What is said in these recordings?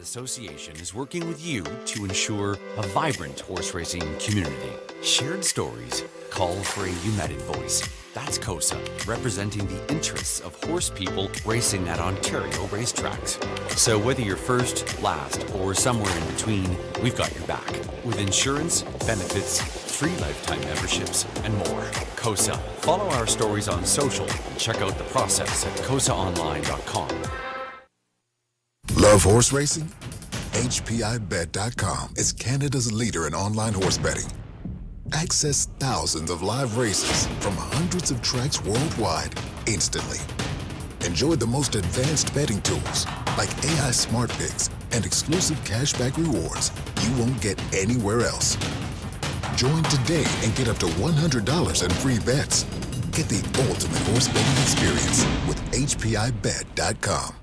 Association is working with you to ensure a vibrant horse racing community. Shared stories call for a united voice. That's COSA, representing the interests of horse people racing at Ontario racetracks. So whether you're first, last, or somewhere in between, we've got your back. With insurance, benefits, free lifetime memberships, and more. COSA. Follow our stories on social and check out the process at cosaonline.com. Love horse racing? HPIBet.com is Canada's leader in online horse betting. Access thousands of live races from hundreds of tracks worldwide instantly. Enjoy the most advanced betting tools like AI Smart Picks and exclusive cashback rewards you won't get anywhere else. Join today and get up to $100 in free bets. Get the ultimate horse betting experience with HPIBet.com.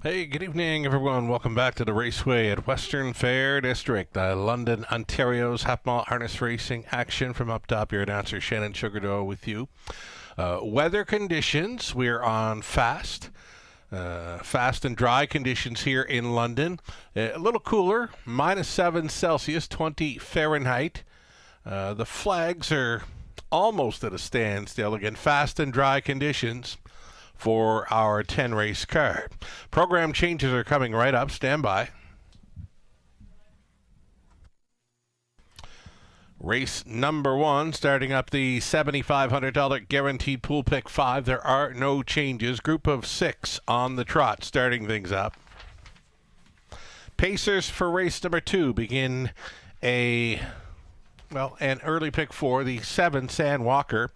Hey, good evening, everyone. Welcome back to the Raceway at Western Fair District, London, Ontario's half-mile harness racing action. From up top, your announcer Shannon Sugardoe with you. Weather conditions, we're on fast and dry conditions here in London. A little cooler, -7 Celsius, 20 Fahrenheit. The flags are almost at a standstill. Again, fast and dry conditions for our 10-race card. Program changes are coming right up. Stand by. Race number 1, starting up the $7,500 guaranteed pool pick 5. There are no changes. Group of 6 on the trot, starting things up. Pacers for race number 2 begin an early pick 4. The 7, San Walker,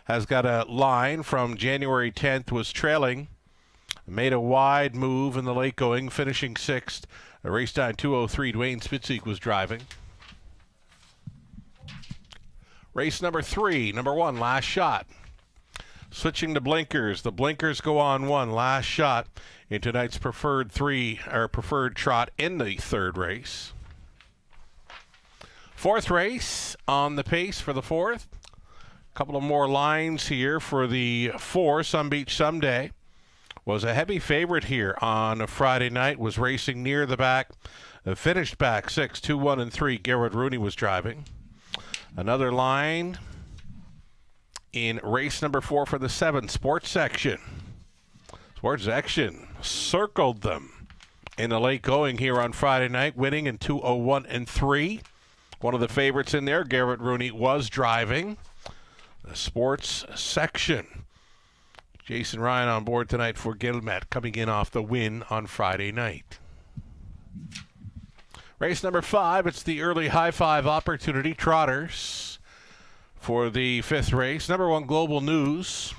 has got a line from January 10th, was trailing, made a wide move in the late going, finishing 6th. A race time 2:03. Dwayne Spitzek was driving. Race number 3, number 1, Last Shot. Switching to blinkers. The blinkers go on 1, Last Shot, in tonight's preferred trot in the 3rd race. 4th race on the pace for the 4th. Couple of more lines here for the 4. Some Beach Someday was a heavy favorite here on a Friday night, was racing near the back, finished back 6, 2, 1, and 3. Garrett Rooney was driving. Another line in race number 4 for the 7, Sports Section. Sports Section circled them in the late going here on Friday night, winning in 2:01 and 3. One of the favorites in there, Garrett Rooney, was driving. The Sports Section. Jason Ryan on board tonight for Gilmet, coming in off the win on Friday night. Race number 5, it's the early high 5 opportunity trotters for the 5th race. Number 1, Global News.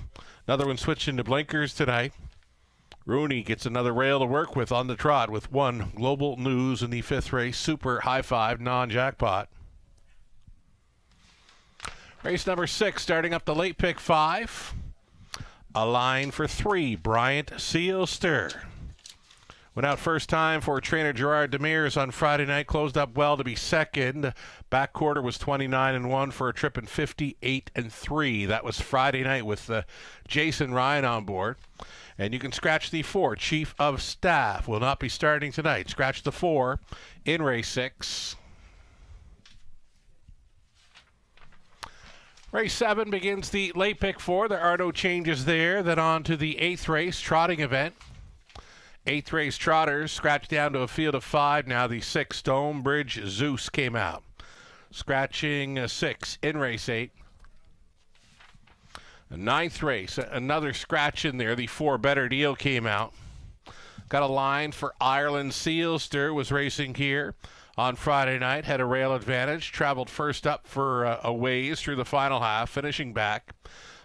Another one switching to blinkers tonight. Rooney gets another rail to work with on the trot with 1, Global News in the 5th race. Super high 5, non-jackpot. Race number 6, starting up the late pick 5. A line for 3, Bryant Sealster. Went out first time for trainer Gerard Demers on Friday night. Closed up well to be second. Back quarter was 29-1 for a trip in 58-3. That was Friday night with Jason Ryan on board. And you can scratch the 4, Chief of Staff. Will not be starting tonight. Scratch the 4 in race 6. Race 7 begins the late pick 4. There are no changes there. Then on to the 8th race trotting event. 8th race trotters scratched down to a field of 5. Now the 6, Stonebridge Zeus, came out. Scratching 6 in race 8. The 9th race, another scratch in there. The 4, Better Deal, came out. Got a line for Ireland Sealster, was racing here on Friday night, had a rail advantage, traveled first up for a ways through the final half, finishing back.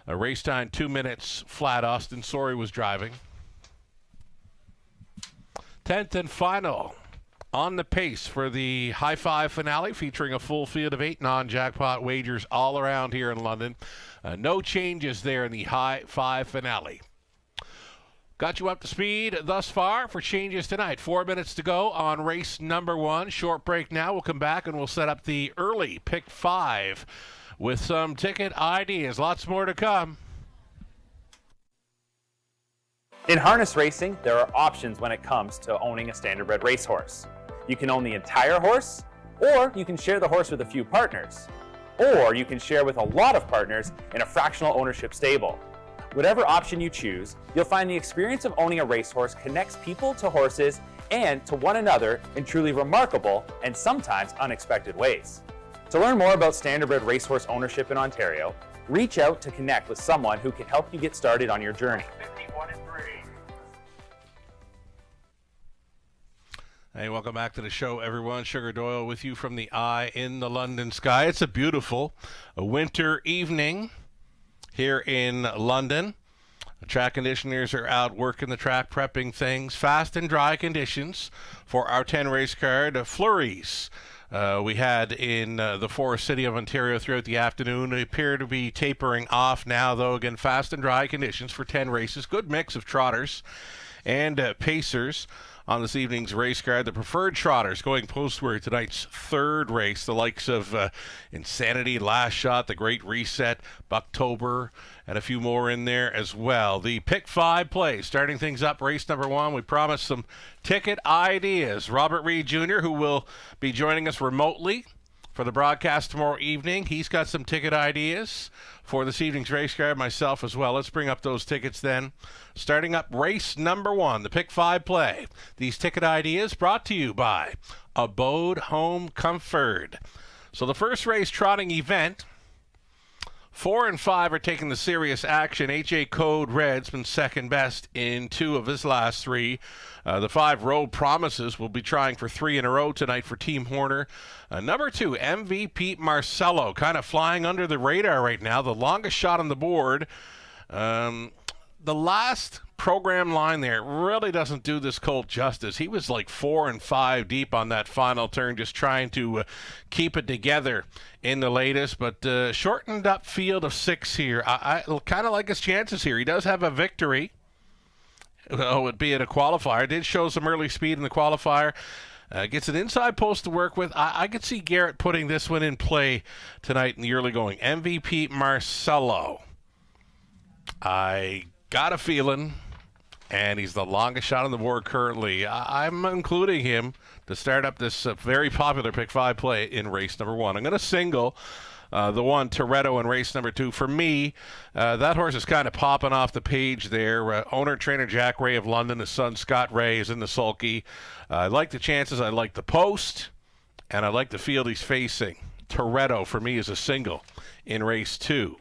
Race time 2 minutes flat. Austin Sorey was driving. 10th and final on the pace for the High Five finale, featuring a full field of 8 non-jackpot wagers all around here in London. No changes there in the High Five finale. Got you up to speed thus far for changes tonight. 4 minutes to go on race number 1. Short break now. We'll come back and we'll set up the early pick 5 with some ticket ideas. Lots more to come. In harness racing, there are options when it comes to owning a standardbred racehorse. You can own the entire horse, or you can share the horse with a few partners, or you can share with a lot of partners in a fractional ownership stable. Whatever option you choose, you'll find the experience of owning a racehorse connects people to horses and to one another in truly remarkable and sometimes unexpected ways. To learn more about standardbred racehorse ownership in Ontario, reach out to connect with someone who can help you get started on your journey. Hey, welcome back to the show, everyone. Sugar Doyle with you from the Eye in the London Sky. It's a beautiful winter evening here in London. The track conditioners are out working the track, prepping things. Fast and dry conditions for our 10 race card. Flurries we had in the forest city of Ontario throughout the afternoon. They appear to be tapering off now, though. Again, fast and dry conditions for 10 races. Good mix of trotters and pacers on this evening's race card. The preferred trotters going postward tonight's third race, the likes of Insanity, Last Shot, The Great Reset, Bucktober, and a few more in there as well. The pick 5 play, starting things up, race number 1. We promised some ticket ideas. Robert Reed Jr., who will be joining us remotely for the broadcast tomorrow evening. He's got some ticket ideas for this evening's race card, myself as well. Let's bring up those tickets then. Starting up race number 1, the pick 5 play. These ticket ideas brought to you by Abode Home Comfort. So the first race trotting event, 4 and 5 are taking the serious action. H.A. Code Red's been second best in 2 of his last 3. The 5 Road Promises will be trying for 3 in a row tonight for Team Horner. Number 2, MVP Marcelo, kind of flying under the radar right now. The longest shot on the board. The last program line there really doesn't do this colt justice. He was like 4 and 5 deep on that final turn, just trying to keep it together in the latest. But shortened up field of 6 here. I kind of like his chances here. He does have a victory. Oh, it'd be at a qualifier. Did show some early speed in the qualifier. Gets an inside post to work with. I could see Garrett putting this one in play tonight in the early going. MVP Marcelo. I got a feeling, and he's the longest shot on the board currently. I'm including him to start up this very popular pick 5 play in race number 1. I'm going to single the one Toretto in race number 2. For me, that horse is kind of popping off the page there. Owner-trainer Jack Ray of London, his son Scott Ray is in the sulky. I like the chances. I like the post, and I like the field he's facing. Toretto, for me, is a single in race 2.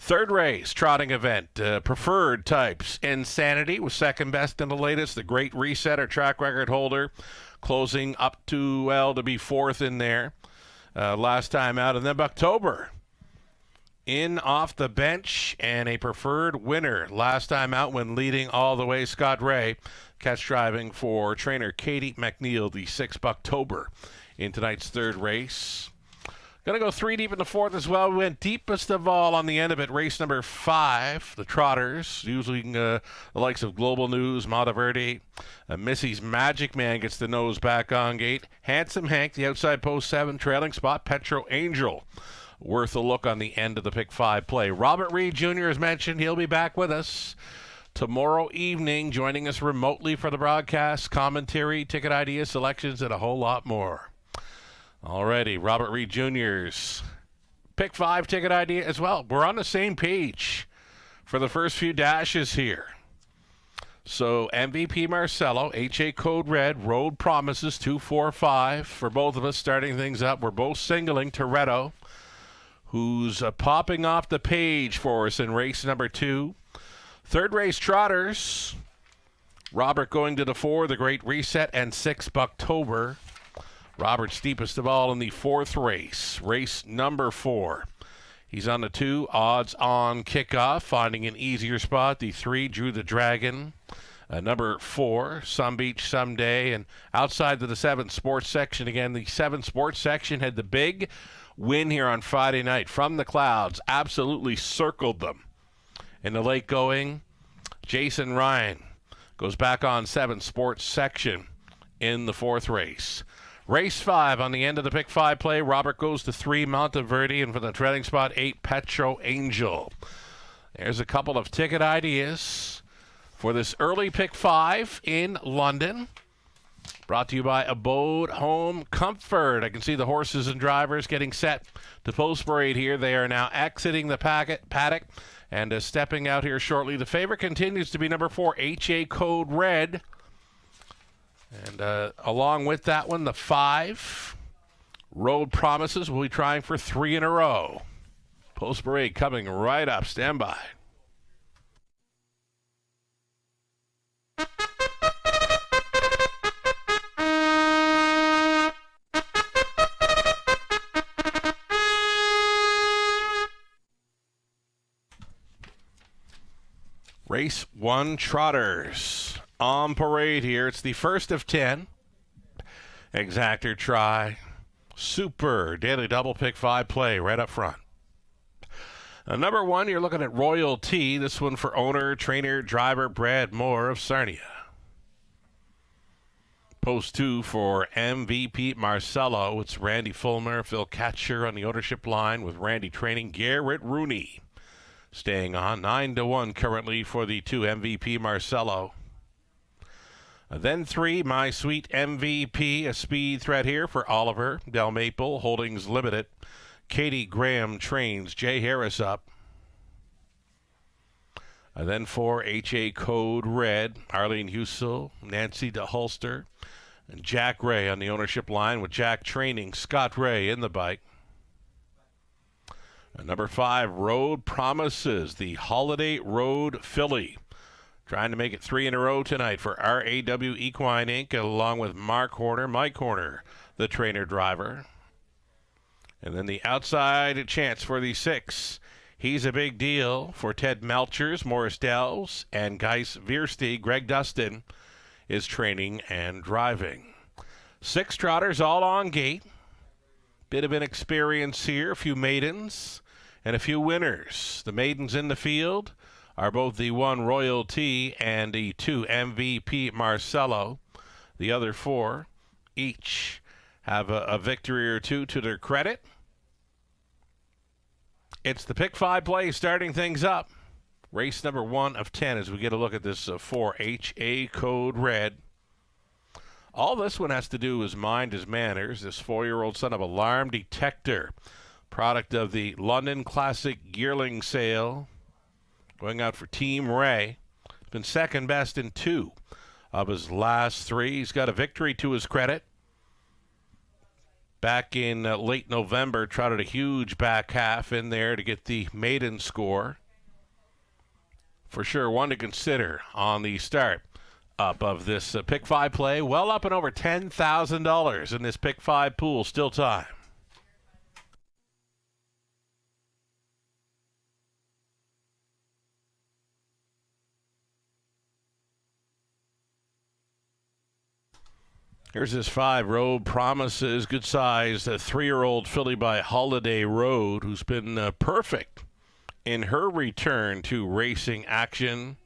Third race, trotting event, preferred types. Insanity was second best in the latest. The Great Reset, our track record holder, closing up to be 4th in there last time out. And then Bucktober, in off the bench and a preferred winner last time out when leading all the way. Scott Ray, catch driving for trainer Katie McNeil, the 6th Bucktober in tonight's third race. Going to go 3 deep in the 4th as well. We went deepest of all on the end of it. Race number 5, the Trotters, using the likes of Global News, Monteverde. Missy's Magic Man gets the nose back on gate. Handsome Hank, the outside post 7, trailing spot. Petro Angel, worth a look on the end of the pick 5 play. Robert Reed Jr. has mentioned he'll be back with us tomorrow evening, joining us remotely for the broadcast, commentary, ticket ideas, selections, and a whole lot more. Alrighty, Robert Reed Jr.'s pick 5 ticket idea as well. We're on the same page for the first few dashes here. So MVP Marcelo, H.A. Code Red, Road Promises, 2, 4, 5 for both of us starting things up. We're both singling Toretto, who's popping off the page for us in race number 2. Third race Trotters, Robert going to the 4, the Great Reset, and 6 Bucktober. Robert steepest of all in the 4th race, race number 4. He's on the 2, odds on kickoff, finding an easier spot. The 3, Drew the Dragon. Number 4, Some Beach Someday. And outside of the 7 sports section, again, the 7 sports section had the big win here on Friday night from the clouds. Absolutely circled them. In the late going, Jason Ryan goes back on 7 sports section in the 4th race. Race 5 on the end of the pick 5 play. Robert goes to 3, Monteverde, and for the treading spot, 8, Petro Angel. There's a couple of ticket ideas for this early pick 5 in London. Brought to you by Abode Home Comfort. I can see the horses and drivers getting set to post parade here. They are now exiting the paddock and stepping out here shortly. The favorite continues to be number 4, HA Code Red. And along with that one, the 5, Road Promises, will be trying for 3 in a row. Post parade coming right up. Stand by. Race 1 Trotters on parade here. It's the first of 10. Exactor try. Super daily double pick 5 play right up front. Number 1, you're looking at Royalty. This one for owner, trainer, driver Brad Moore of Sarnia. Post 2 for MVP Marcelo. It's Randy Fulmer, Phil Katcher on the ownership line with Randy training Garrett Rooney. Staying on 9-1 currently for the 2 MVP Marcelo. Then 3, My Sweet MVP, a speed threat here for Oliver Del Maple Holdings Limited. Katie Graham trains Jay Harris up. Then 4, HA Code Red, Arlene Husel, Nancy DeHulster, and Jack Ray on the ownership line with Jack training Scott Ray in the bike. Number 5, Road Promises, the Holiday Road Filly. Trying to make it 3 in a row tonight for RAW Equine Inc. along with Mike Horner, the trainer driver. And then the outside chance for the 6. He's a Big Deal for Ted Melchers, Morris Dells, and Geis Vierste. Greg Dustin is training and driving. 6 trotters all on gate. Bit of an experience here, a few maidens and a few winners. The maidens in the field are both the 1 Royalty and the 2 MVP Marcelo. The other 4 each have a victory or 2 to their credit. It's the pick 5 play starting things up. Race number 1 of 10 as we get a look at this 4 HA Code Red. All this one has to do is mind his manners. This 4-year-old son of Alarm Detector, product of the London Classic Yearling Sale, going out for Team Ray. He's been second best in 2 of his last 3. He's got a victory to his credit. Back in late November, trotted a huge back half in there to get the maiden score. For sure, one to consider on the start up of this pick 5 play. Well up and over $10,000 in this pick 5 pool. Still time. Here's this 5, Road Promises, good size, a 3-year-old filly by Holiday Road, who's been perfect in her return to racing action.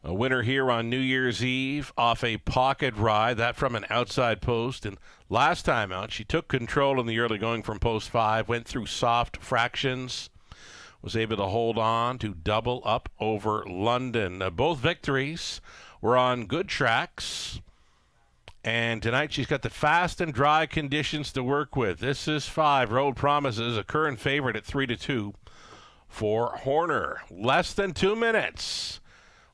A winner here on New Year's Eve off a pocket ride, that from an outside post. And last time out, she took control in the early going from post 5, went through soft fractions, was able to hold on to double up over London. Both victories were on good tracks. And tonight she's got the fast and dry conditions to work with. This is 5, Road Promises, a current favorite at 3-2 for Horner. Less than 2 minutes.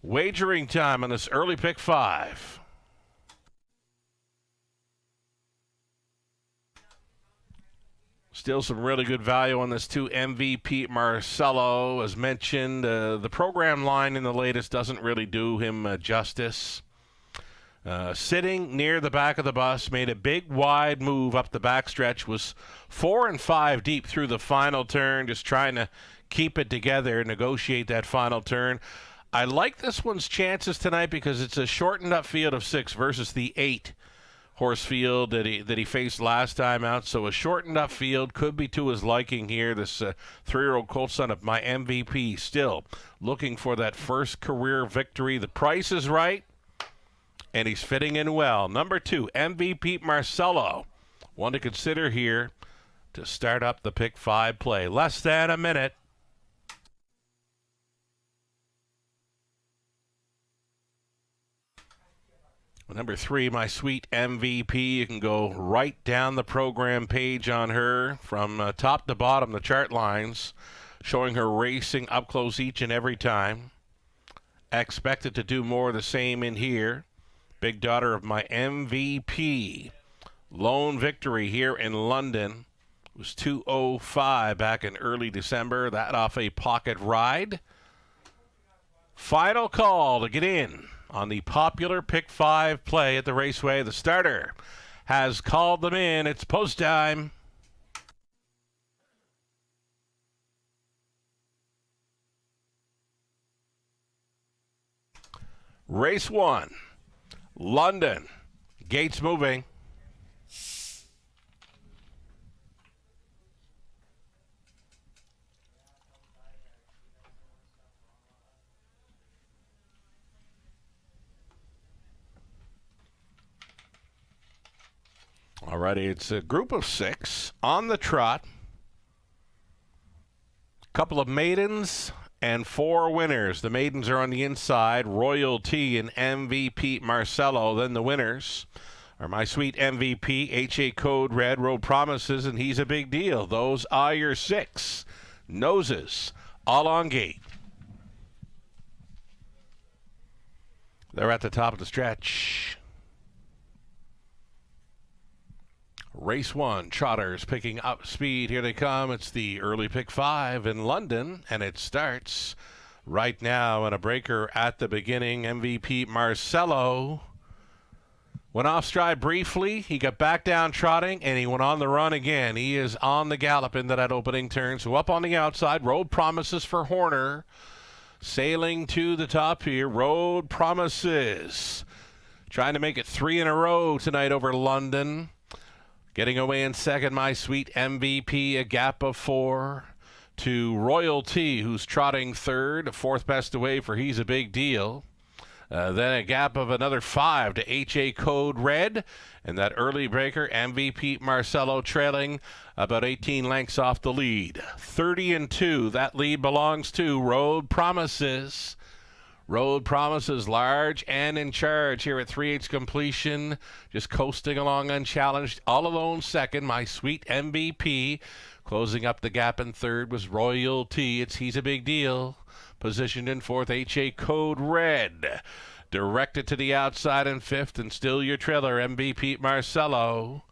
Wagering time on this early pick 5. Still some really good value on this 2 MVP Marcelo. As mentioned, the program line in the latest doesn't really do him justice. Sitting near the back of the bus, made a big wide move up the backstretch, was 4 and 5 deep through the final turn, just trying to keep it together, negotiate that final turn. I like this one's chances tonight because it's a shortened up field of 6 versus the 8 horse field that he faced last time out. So a shortened up field could be to his liking here. This 3-year-old colt son of my MVP still looking for that first career victory. The price is right, and he's fitting in well. Number 2, MVP Marcelo. One to consider here to start up the pick 5 play. Less than a minute. Number 3, my sweet MVP. You can go right down the program page on her from top to bottom, the chart lines, showing her racing up close each and every time. Expected to do more of the same in here. Big daughter of my MVP. Lone victory here in London. It was 2:05 back in early December. That off a pocket ride. Final call to get in on the popular pick 5 play at the Raceway. The starter has called them in. It's post time. Race 1, London. Gates moving. Alrighty, it's a group of 6 on the trot. Couple of maidens and 4 winners. The maidens are on the inside, Royalty and MVP Marcelo. Then the winners are my sweet MVP, HA Code Red, Road Promises, and He's a Big Deal. Those are your 6 noses, all on gate. They're at the top of the stretch. Race 1, Trotters picking up speed. Here they come. It's the early pick 5 in London, and it starts right now. And a breaker at the beginning. MVP Marcelo went off stride briefly. He got back down trotting, and he went on the run again. He is on the gallop into that opening turn. So up on the outside, Road Promises for Horner. Sailing to the top here, Road Promises. Trying to make it 3 in a row tonight over London. Getting away in second, my sweet MVP, a gap of 4 to Royalty, who's trotting third, 4th best away for He's a Big Deal. Then a gap of another 5 to HA Code Red, and that early breaker, MVP Marcelo, trailing about 18 lengths off the lead. 30-2, that lead belongs to Road Promises. Road Promises large and in charge here at 3/8 completion, just coasting along unchallenged. All alone second, my sweet MVP. Closing up the gap in third was Royalty. He's a Big Deal. Positioned in 4th, HA Code Red. Directed to the outside in 5th, and still your trailer, MVP Marcelo.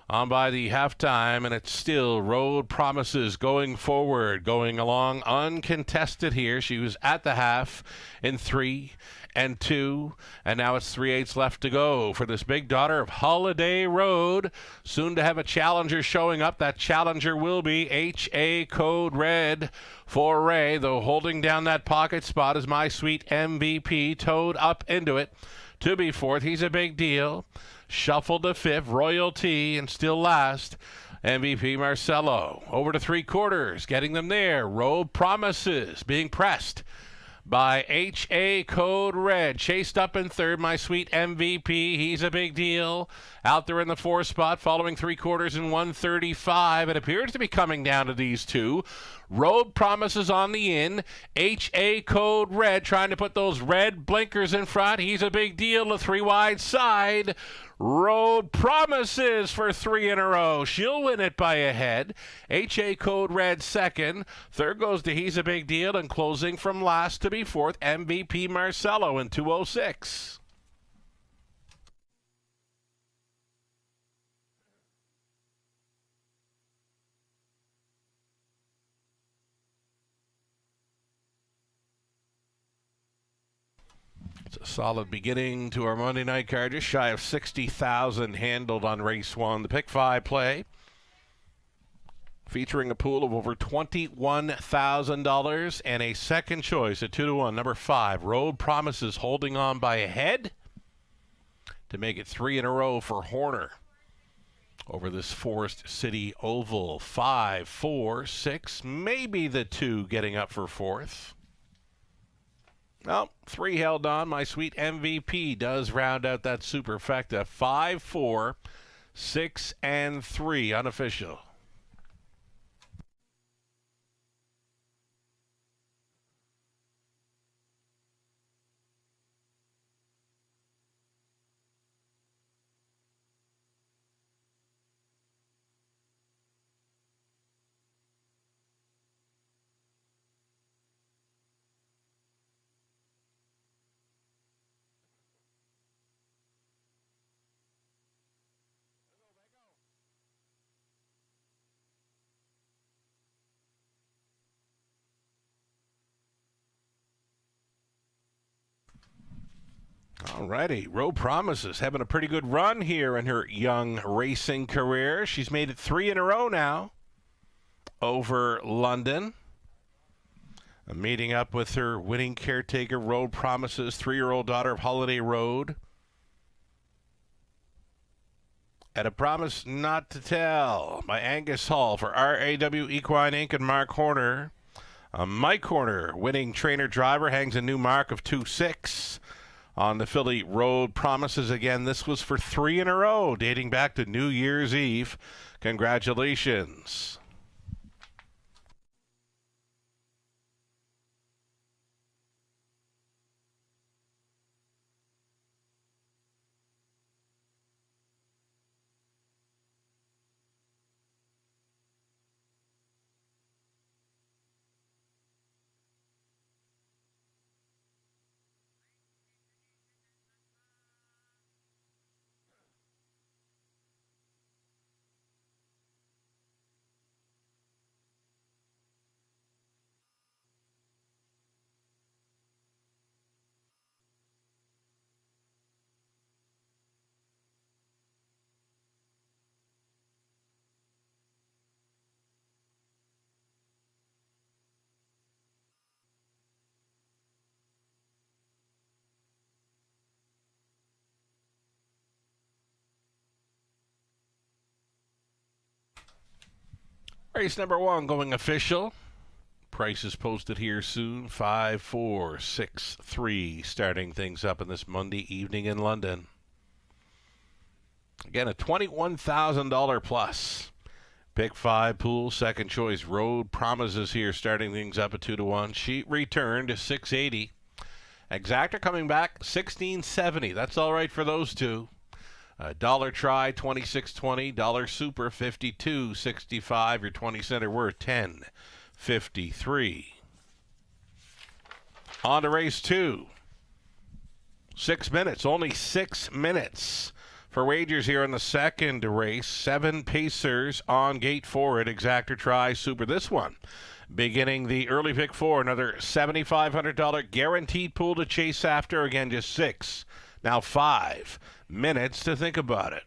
On by the halftime, and it's still Road Promises going forward, going along uncontested here. She was at the half in 3-2, and now it's 3/8 left to go for this big daughter of Holiday Road. Soon to have a challenger showing up. That challenger will be HA Code Red for Ray, though holding down that pocket spot is my sweet MVP, towed up into it to be 4th. He's a Big Deal. Shuffled to 5th, Royalty, and still last, MVP Marcelo. Over to 3/4, getting them there. Road Promises being pressed by HA Code Red. Chased up in 3rd, my sweet MVP. He's a Big Deal. Out there in the 4th spot, following 3/4 in 1:35. It appears to be coming down to these 2. Road Promises on the in. HA Code Red trying to put those red blinkers in front. He's a Big Deal. A 3 wide side. Road Promises for 3 in a row. She'll win it by a head. HA Code Red second. Third goes to He's a Big Deal, and closing from last to be 4th, MVP Marcelo in 2:06. It's a Solid beginning to our Monday night card. Just shy of 60,000 handled on race one. The pick five play featuring a pool of over $21,000 and a second choice at 2-1. Number 5, Road Promises, holding on by a head to make it 3 in a row for Horner over this Forest City Oval. 5, 4, 6, maybe the 2 getting up for fourth. Well, 3 held on. My sweet MVP does round out that superfecta. 5, 4, 6, and 3 unofficial. Alrighty, Road Promises having a pretty good run here in her young racing career. She's made it 3 in a row now over London. Meeting up with her winning caretaker, Road Promises, 3-year-old daughter of Holiday Road. At a promise not to tell by Angus Hall for RAW Equine Inc. and Mark Horner. Mike Horner, winning trainer driver, hangs a new mark of 2-6. On the filly Road Promises again. This was for 3 in a row, dating back to New Year's Eve. Congratulations. Race number 1 going official. Price is posted here soon. 5, 4, 6, 3. Starting things up in this Monday evening in London. Again, a $21,000 plus. Pick 5 pool, second choice. Road Promises here, starting things up at 2-1. She returned to 680. Exactor coming back 1670. That's all right for those two. Dollar try, 26.20. Dollar super, 52.65. Your 20 center worth, 10.53. On to race 2. 6 minutes, only 6 minutes for wagers here in the second race. 7 pacers on gate 4 at Exactor Try Super. This one beginning the early pick 4, another $7,500 guaranteed pool to chase after. Again, just 6. Now 5 minutes to think about it.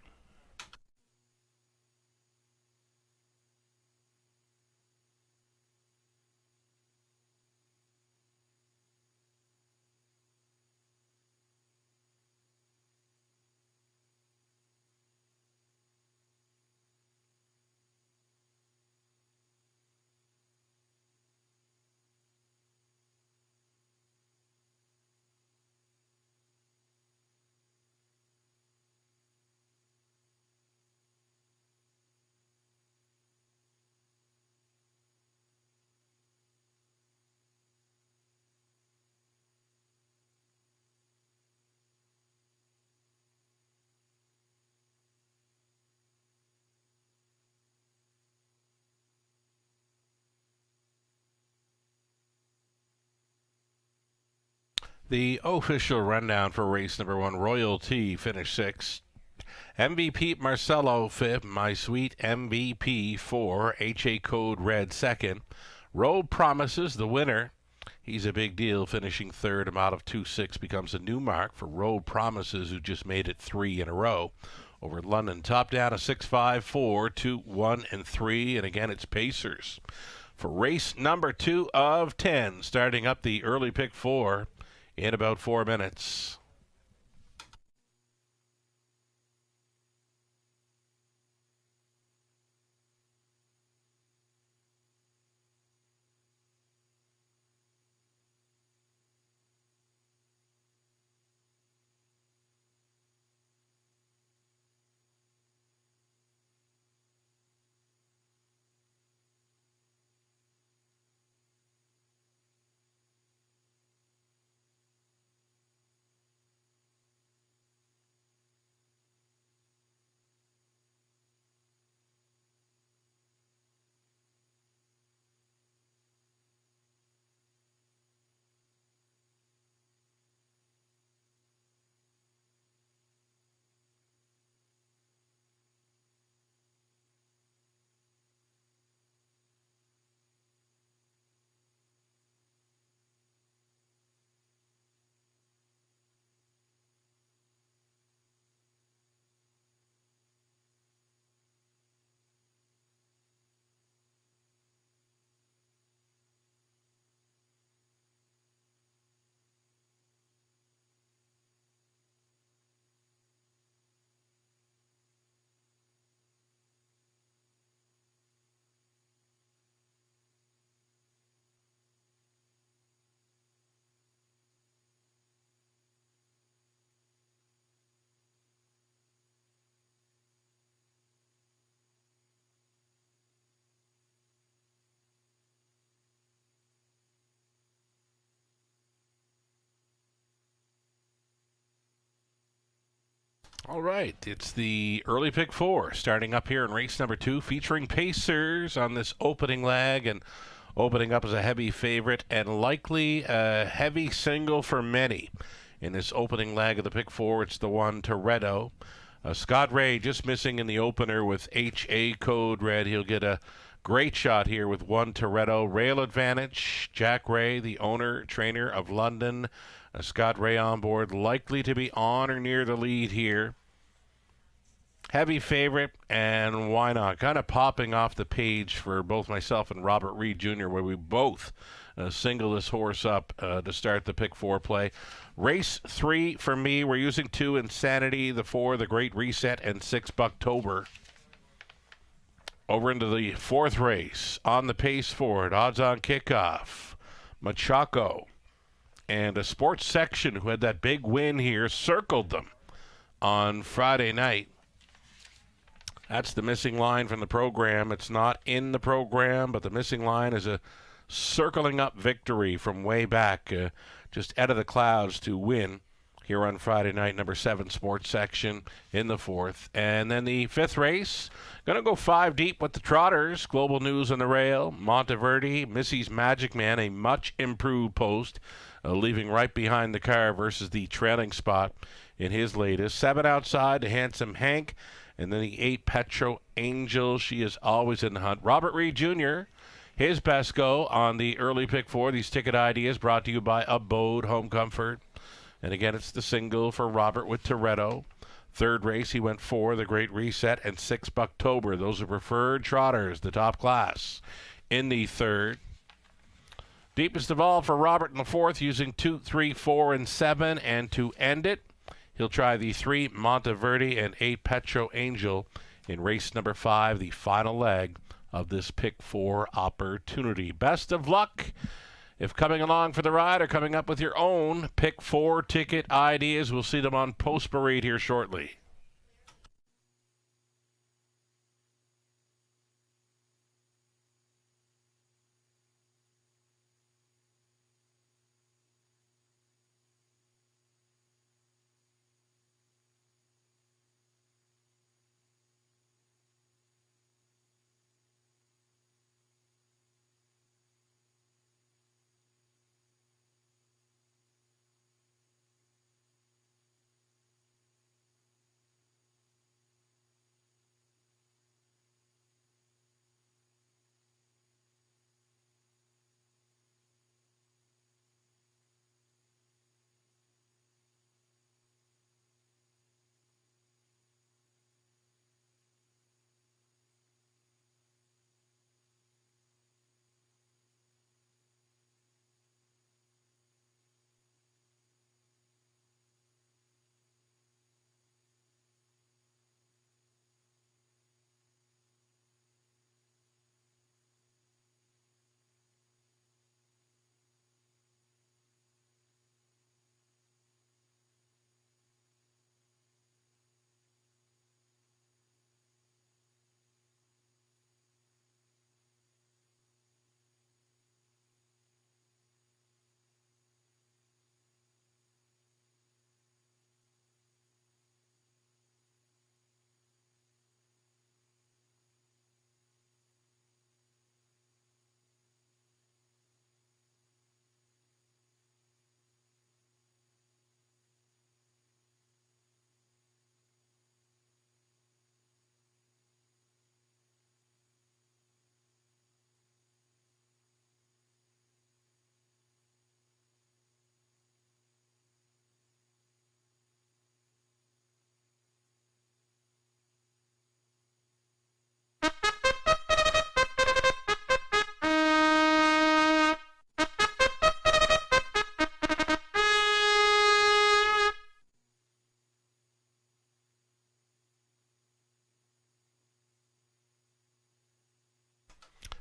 The official rundown for race number 1, Royalty finished 6th. MVP Marcelo 5th. My Sweet MVP 4. HA Code Red 2nd. Road Promises, the winner, He's a big deal, finishing third. A mile of 2.6 becomes a new mark for Road Promises, who just made it 3 in a row over London. Top down a 6.5, 4, 2, 1, and 3. And again, it's Pacers for race number 2 of 10, starting up the early pick 4 in about 4 minutes. All right, it's the early pick 4 starting up here in race number 2, featuring Pacers on this opening leg, and opening up as a heavy favorite and likely a heavy single for many. In this opening leg of the pick 4, it's the one Toretto. Scott Ray just missing in the opener with HA code red. He'll get a great shot here with one Toretto. Rail advantage. Jack Ray, the owner, trainer of London. Scott Ray on board, likely to be on or near the lead here. Heavy favorite, and why not? Kind of popping off the page for both myself and Robert Reed Jr., where we both single this horse up to start the pick 4 play. Race 3 for me, we're using 2 Insanity, the 4 The Great Reset, and 6 Bucktober. Over into the 4th race, on the pace for it, odds on kickoff. Machaco and a sports section who had that big win here circled them on Friday night. That's the missing line from the program. It's not in the program, but the missing line is a circling up victory from way back, just out of the clouds to win here on Friday night, number 7 sports section in the 4th. And then the 5th race, going to go 5 deep with the Trotters. Global News on the rail. Monteverde, Missy's Magic Man, a much improved post, leaving right behind the car versus the trailing spot in his latest. 7 outside to Handsome Hank. And then the 8 Petro Angel. She is always in the hunt. Robert Reed Jr., his best go on the early pick 4. These ticket ideas brought to you by Abode Home Comfort. And again, it's the single for Robert with Toretto. 3rd race, he went 4, The Great Reset, and 6 Bucktober. Those are preferred trotters, the top class in the 3rd. Deepest of all for Robert in the 4th, using 2, 3, 4, and 7. And to end it, he'll try the 3 Monteverde and 8 Petro Angel in race number 5, the final leg of this pick 4 opportunity. Best of luck if coming along for the ride or coming up with your own pick 4 ticket ideas. We'll see them on Post Parade here shortly.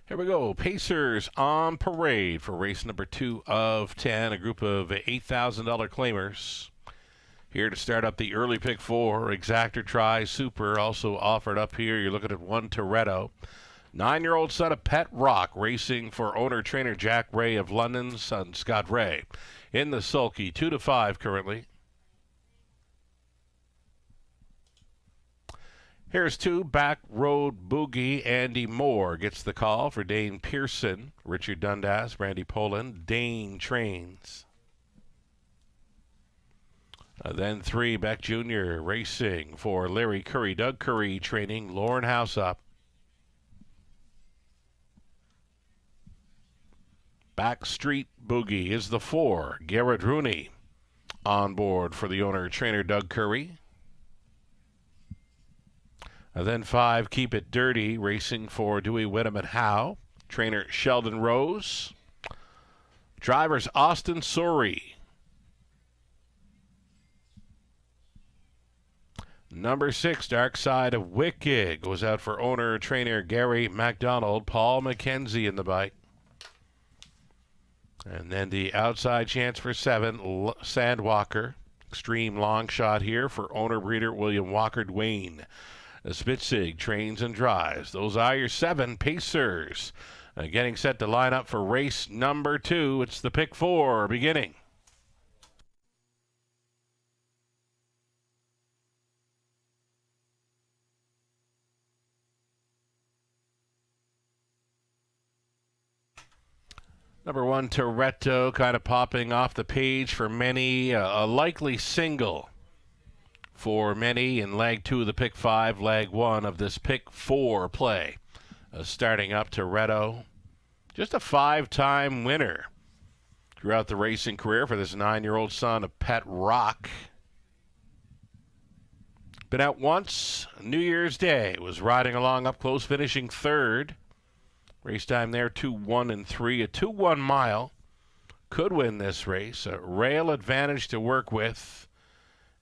Here we go. Pacers on parade for race number 2 of 10. A group of $8,000 claimers. Here to start up the early pick 4. Exactor Tri Super also offered up here. You're looking at 1 Toretto. 9-year-old son of Pet Rock racing for owner-trainer Jack Ray of London, son Scott Ray. In the sulky, 2-5 currently. Here's 2, Back Road Boogie. Andy Moore gets the call for Dane Pearson. Richard Dundas, Randy Poland, Dane trains. Then 3, Beck Jr. racing for Larry Curry. Doug Curry training. Lauren House up. Backstreet Boogie is the 4. Garrett Rooney on board for the owner-trainer Doug Curry. Then 5, Keep It Dirty, racing for Dewey Whittam and Howe. Trainer Sheldon Rose. Drivers Austin Sori. Number 6, Dark Side of Wicked, goes out for owner-trainer Gary MacDonald. Paul McKenzie in the bike. And then the outside chance for 7, Sandwalker. Extreme long shot here for owner-breeder William Walker Dwayne. Spitzig trains and drives. Those are your 7 Pacers. Getting set to line up for race number 2. It's the pick 4 beginning. Number 1, Toretto, kind of popping off the page for many. A likely single for many in leg 2 of the pick 5, leg 1 of this pick 4 play. Starting up, Toretto, just a 5-time winner throughout the racing career for this 9-year-old son of Pet Rock. Been out once, New Year's Day, was riding along up close, finishing 3rd. Race time there, 2-1 and 3, a 2-1 mile. Could win this race. A rail advantage to work with.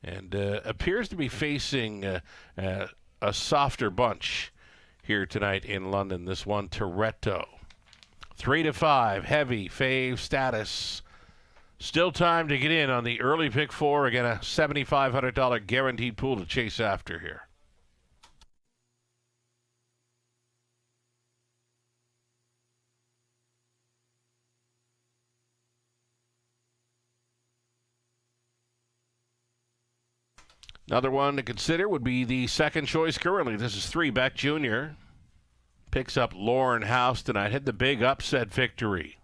And appears to be facing a softer bunch here tonight in London. This 1, Toretto. 3-5, heavy fave status. Still time to get in on the early pick 4. Again, a $7,500 guaranteed pool to chase after here. Another one to consider would be the second choice currently. This is 3, Beck Jr. Picks up Lauren House tonight. Had the big upset victory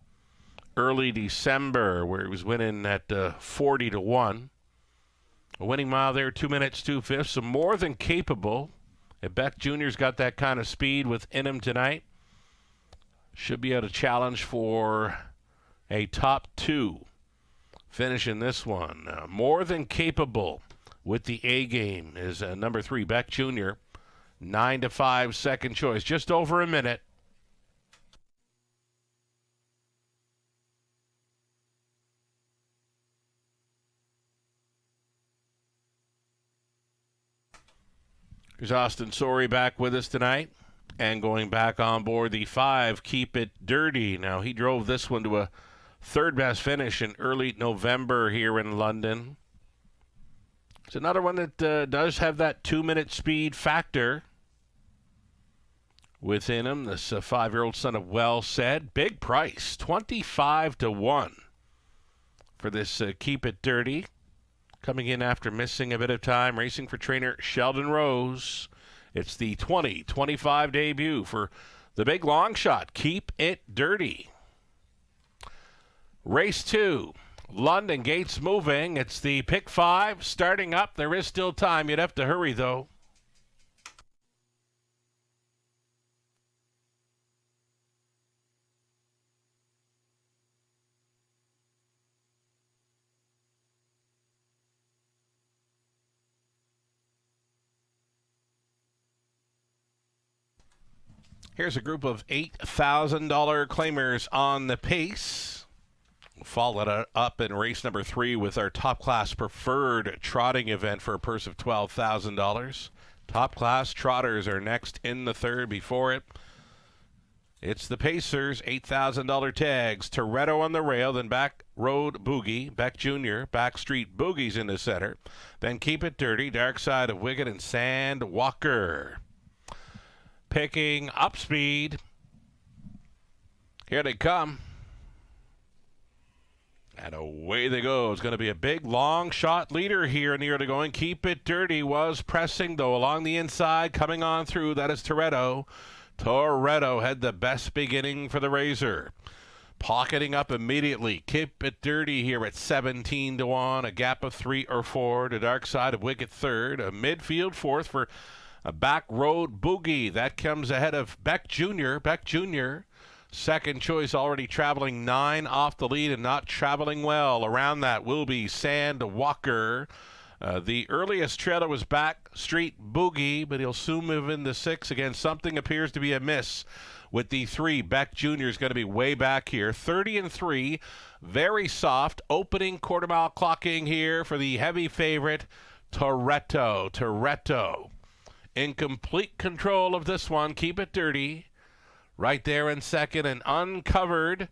early December where he was winning at 40-1. A winning mile there, 2 minutes, 2/5. So more than capable. If Beck Jr.'s got that kind of speed within him tonight, should be able to challenge for a top 2 finish in this one. More than capable. With the A game is number 3, Beck Jr. 9-5, second choice. Just over a minute. Here's Austin Sori back with us tonight. And going back on board the 5, Keep It Dirty. Now, he drove this one to a 3rd best finish in early November here in London. It's another one that does have that 2-minute speed factor within him. This 5-year-old son of Well Said. Big price, 25-1 for this Keep It Dirty. Coming in after missing a bit of time, racing for trainer Sheldon Rose. It's the 2025 debut for the big long shot, Keep It Dirty. Race 2. London gates moving. It's the pick 5 starting up. There is still time. You'd have to hurry, though. Here's a group of $8,000 claimers on the pace. Followed up in race number 3 with our top class preferred trotting event for a purse of $12,000. Top class trotters are next in the 3rd. Before it, It's the Pacers, $8,000 tags. Toretto on the rail, then back road boogie. Beck Jr., backstreet boogies in the center. Then keep it dirty, dark side of wicket, and Sand Walker. Picking up speed. Here they come. And away they go. It's going to be a big, long shot leader here in the early going. Keep it dirty was pressing, though, along the inside, coming on through. That is Toretto. Toretto had the best beginning for the Razor. Pocketing up immediately. Keep it dirty here at 17-1. A gap of 3 or 4 to dark side of wicket third. A midfield fourth for a back road boogie. That comes ahead of Beck Jr. Beck Jr. Second choice, already traveling 9 off the lead and not traveling well. Around that will be Sand Walker. The earliest trailer was back street boogie, but he'll soon move into 6. Again, something appears to be amiss with the 3. Beck Jr. is going to be way back here. 30-3, very soft. Opening quarter mile clocking here for the heavy favorite, Toretto. Toretto in complete control of this one. Keep it dirty. Right there in second and uncovered.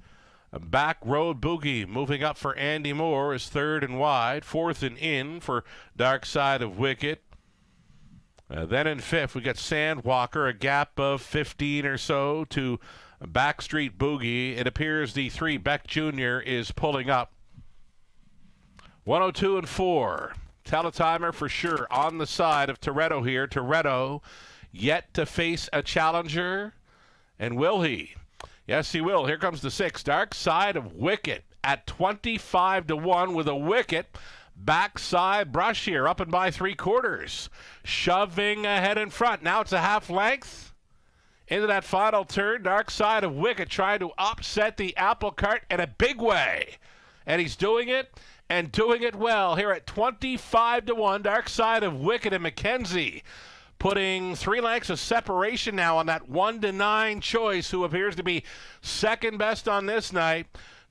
A back road boogie moving up for Andy Moore is third and wide. Fourth and in for dark side of wicket. Then in fifth, we got Sand Walker, a gap of 15 or so to Backstreet Boogie. It appears the 3, Beck Jr., is pulling up. 102 and 4. Teletimer for sure on the side of Toretto here. Toretto yet to face a challenger. And will he? Yes, he will. Here comes the 6. Dark side of wicket at 25-1 with a wicket. Backside brush here, up and by 3/4. Shoving ahead in front. Now it's a half length. Into that final turn. Dark side of wicket trying to upset the apple cart in a big way. And he's doing it, and doing it well here at 25-1. Dark side of wicket and McKenzie putting 3 lengths of separation now on that 1-9 choice, who appears to be second best on this night.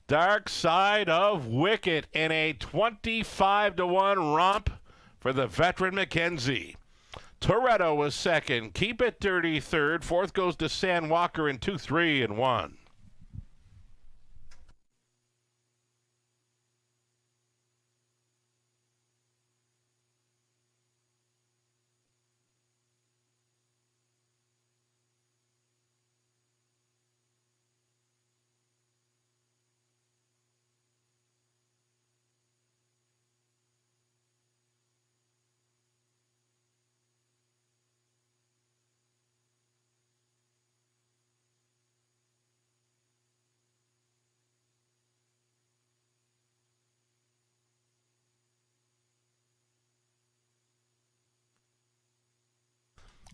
Dark side of wicket in a 25-1 romp for the veteran McKenzie. Toretto was second. Keep it dirty third. Fourth goes to Sand Walker in 2, 3, and 1.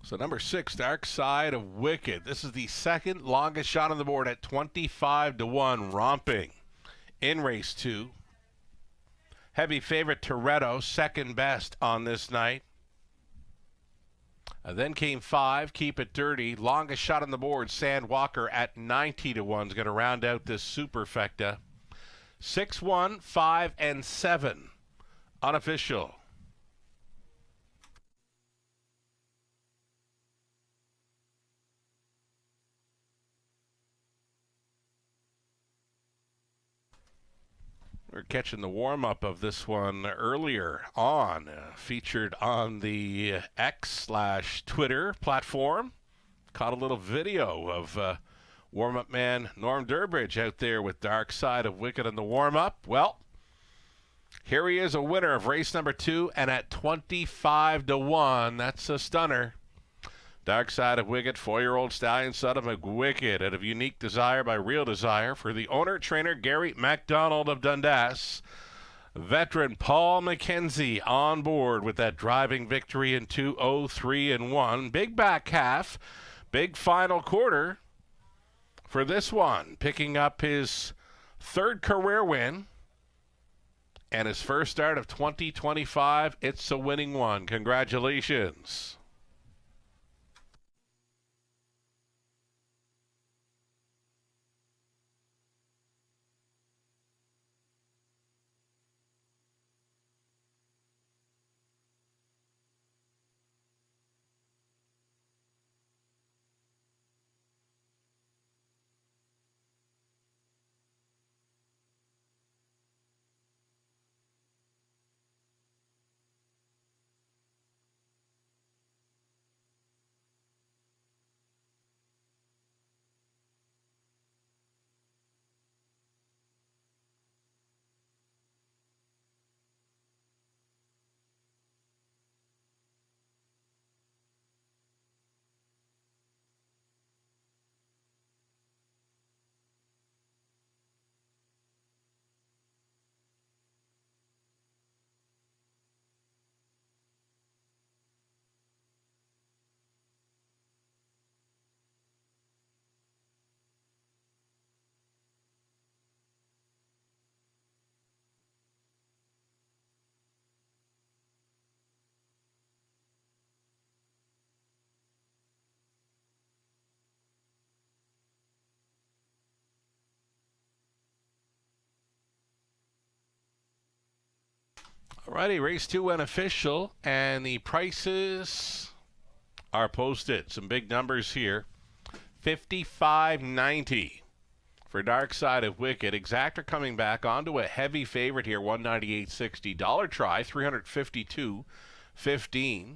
So number 6, dark side of wicket. This is the second longest shot on the board at 25-1, romping in race 2. Heavy favorite Toretto, second best on this night. Then came 5, keep it dirty. Longest shot on the board, Sand Walker at 90-1 is going to round out this superfecta. 6, 1, 5, and 7, unofficial. We're catching the warm-up of this one earlier on, featured on the X/Twitter platform. Caught a little video of warm-up man Norm Durbridge out there with dark side of wicket in the warm-up. Well, here he is, a winner of race number 2, and at 25-1, that's a stunner. Dark side of wicket, 4-year-old stallion son of McWicket, out of Unique Desire by Real Desire for the owner-trainer Gary MacDonald of Dundas. Veteran Paul McKenzie on board with that driving victory in 2, 3, and 1. Big back half, big final quarter for this one. Picking up his 3rd career win and his first start of 2025. It's a winning one. Congratulations. Alrighty, race 2 went official, and the prices are posted. Some big numbers here. $55.90 for Dark Side of Wicked. Exactor coming back onto a heavy favorite here, $198.60. Dollar Try, $352.15.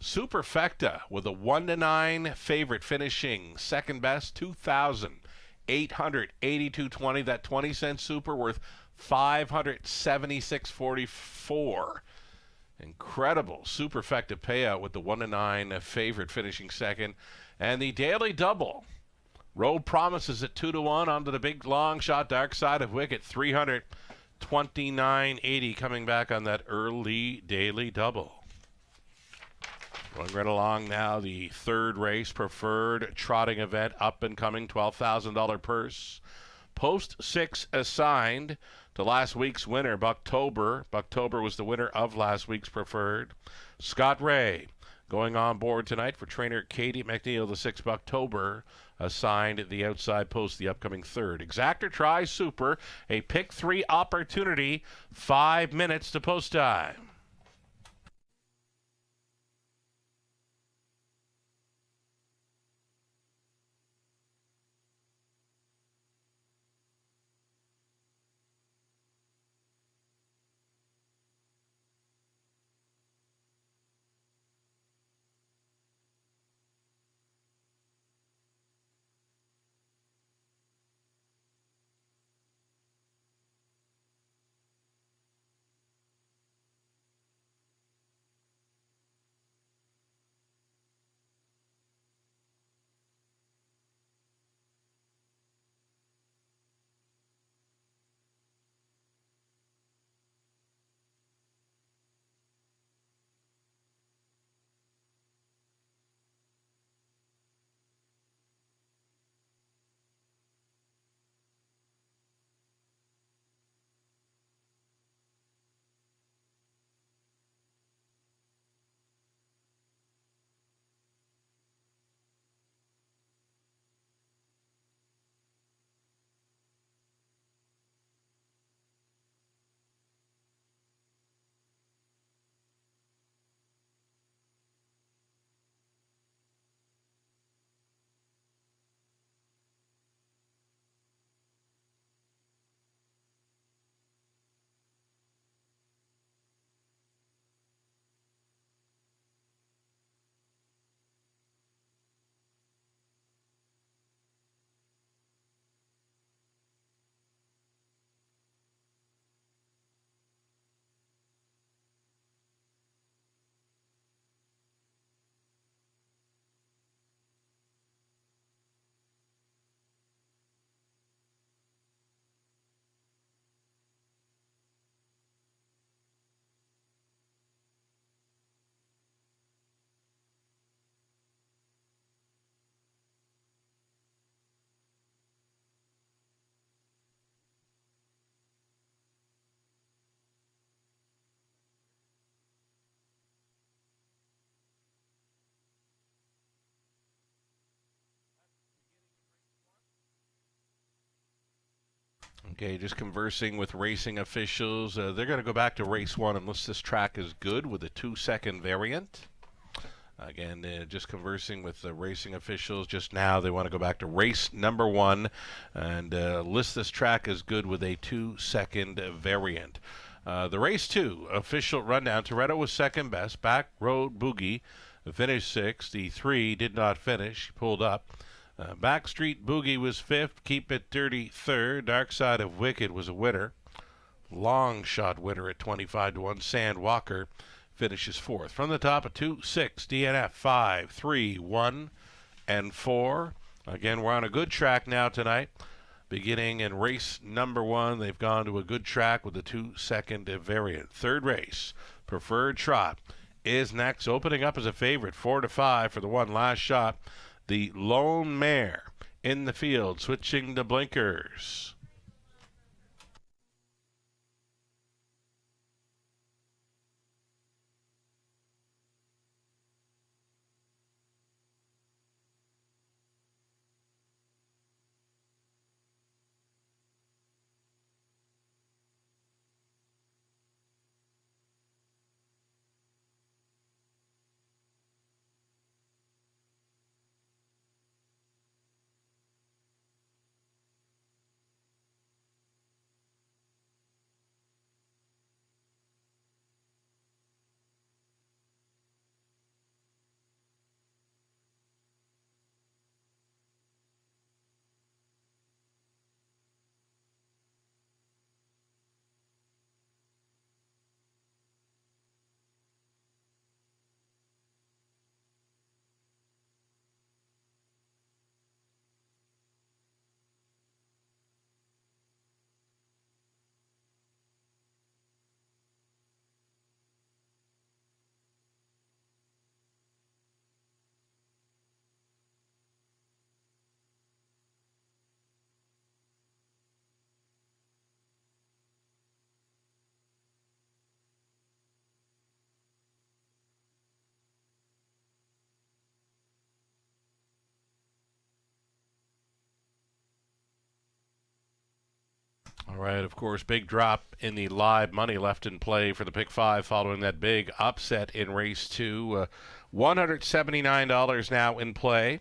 Superfecta with a 1-9 favorite finishing second best, $2,882.20. That 20-cent super worth $576.44. Incredible superfecta payout with the 1-9 favorite finishing second. And the daily double. Road Promises at 2-1 onto the big long shot Dark Side of Wicked, $329.80 coming back on that early daily double. Going right along now, the third race, Preferred Trotting Event, up and coming, $12,000 purse. Post 6 assigned to last week's winner, Bucktober. Bucktober was the winner of last week's Preferred. Scott Ray going on board tonight for trainer Katie McNeil, the 6th Bucktober, assigned the outside post, the upcoming third. Exactor Try Super, a pick 3 opportunity, 5 minutes to post time. Okay, just conversing with racing officials. They're going to go back to race 1 unless this track is good with a 2-second variant. Again, just conversing with the racing officials just now. They want to go back to race number 1 and list this track as good with a 2-second variant. The race 2 official rundown. Toretto was second best. Back Road Boogie finished 6th. The 3 did not finish. Pulled up. Backstreet Boogie was 5th. Keep It Dirty 3rd. Dark Side of Wicked was a winner. Long shot winner at 25-1. Sand Walker finishes 4th. From the top, a 2-6. DNF 5, 3, 1, and 4. Again, we're on a good track now tonight. Beginning in race number 1, they've gone to a good track with a 2-second variant. Third race, Preferred Trot is next. Opening up as a favorite, 4-5 for the one last shot. The Lone Mare in the field, switching to blinkers. All right, of course, big drop in the live money left in play for the pick 5 following that big upset in race 2. $179 now in play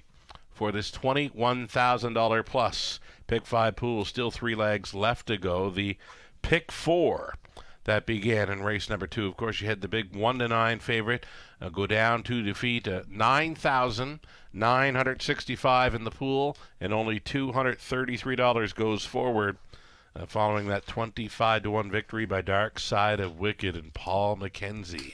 for this $21,000 plus pick 5 pool. Still 3 legs left to go. The pick 4 that began in race number 2. Of course, you had the big 1-9 favorite go down to defeat 9,965 in the pool, and only $233 goes forward following that 25-1 victory by Dark Side of Wicked and Paul McKenzie.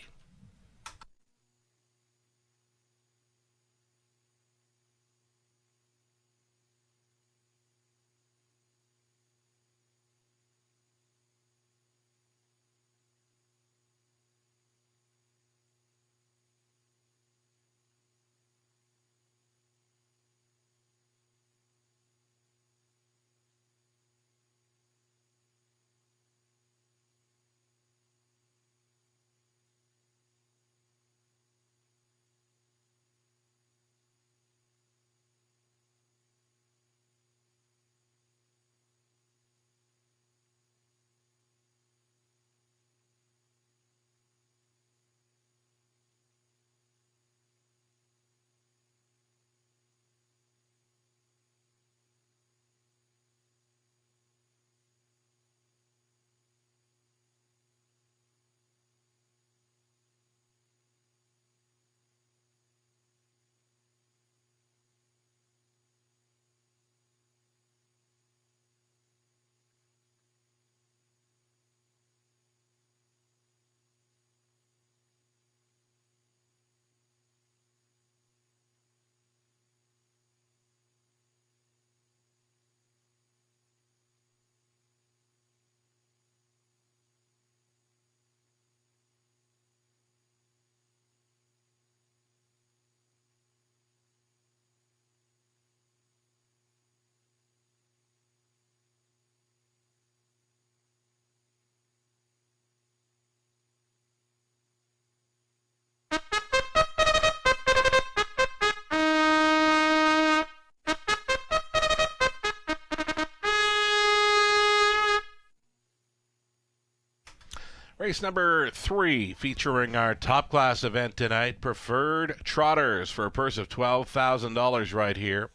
Race number 3 featuring our top class event tonight, Preferred Trotters, for a purse of $12,000 right here.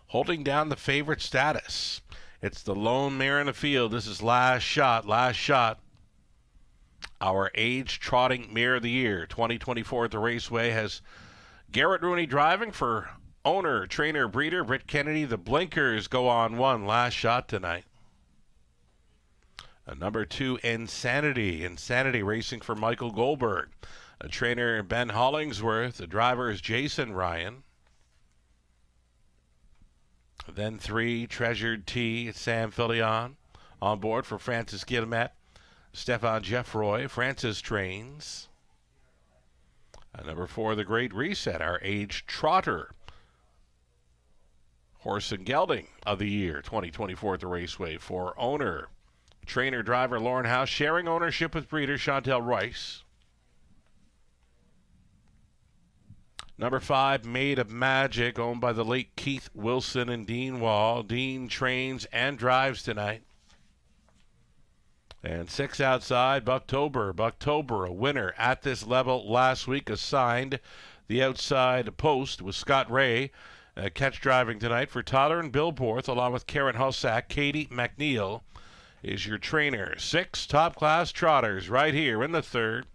Holding down the favorite status. It's the lone mare in the field. This is Last Shot. Last Shot, our age trotting mare of the year. 2024 at the Raceway has Garrett Rooney driving for owner, trainer, breeder Britt Kennedy. The blinkers go on 1. Last Shot tonight. Number 2, Insanity. Insanity racing for Michael Goldberg. A trainer, Ben Hollingsworth. The driver is Jason Ryan. Then 3, Treasured T, Sam Filion. On board for Francis Guillemette. Stefan Jeffroy. Francis trains. Number 4, The Great Reset, our age trotter. Horse and Gelding of the year, 2024 at the Raceway for owner, trainer, driver Lauren House, sharing ownership with breeder Chantel Rice. Number 5, Made of Magic, owned by the late Keith Wilson and Dean Wall. Dean trains and drives tonight. And 6 outside, Bucktober. Bucktober, a winner at this level last week, assigned the outside post with Scott Ray. Catch driving tonight for Tyler and Bill Borth, along with Karen Hossack. Katie McNeil is your trainer. 6 top-class trotters right here in the third.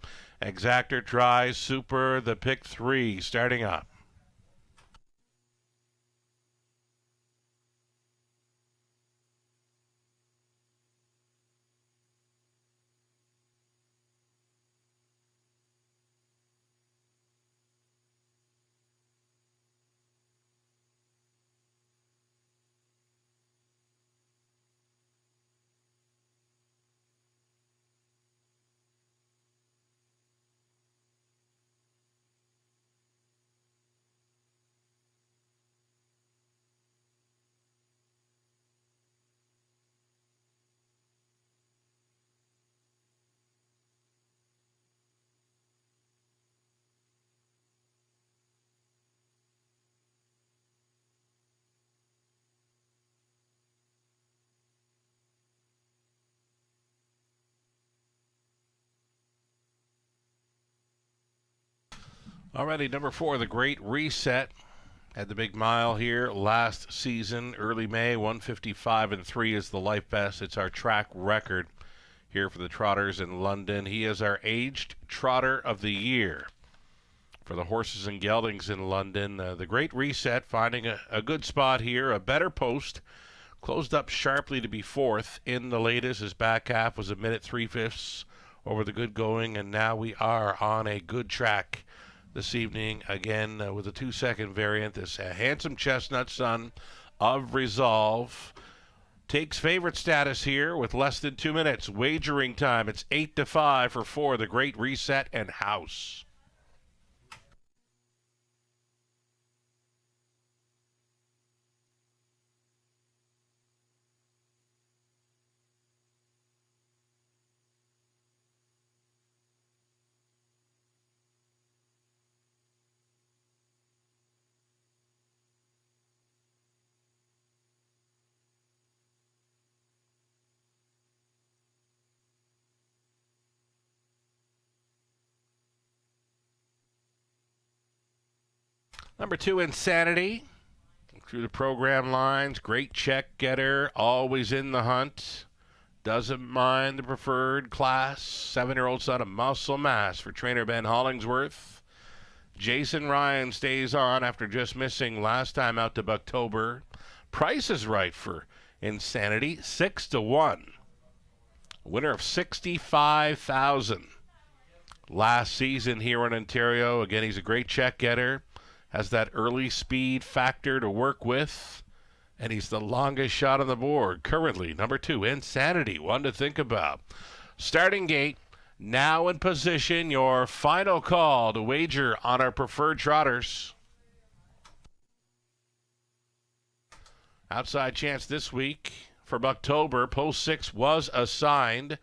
Exactor, Try, Super, the pick 3 starting up. Alrighty, number 4, the Great Reset. Had the big mile here last season, early May, 1:55.3 is the life best. It's our track record here for the Trotters in London. He is our aged Trotter of the Year for the horses and geldings in London. The Great Reset finding a good spot here, a better post. Closed up sharply to be 4th in the latest. His back half was a minute 3/5 over the good going, and now we are on a good track this evening again with a 2-second variant. This handsome chestnut son of Resolve takes favorite status here with less than 2 minutes. Wagering time, it's 8-5 for 4, the Great Reset and House. Number 2, Insanity. Through the program lines, great check getter, always in the hunt. Doesn't mind the preferred class. 7-year-old son of Muscle Mass for trainer Ben Hollingsworth. Jason Ryan stays on after just missing last time out to Bucktober. Price is right for Insanity, 6-1. Winner of $65,000 last season here in Ontario. Again, he's a great check getter. Has that early speed factor to work with, and he's the longest shot on the board currently. Number 2, Insanity, one to think about. Starting gate, now in position. Your final call to wager on our preferred trotters. Outside chance this week for Bucktober. Post 6 was assigned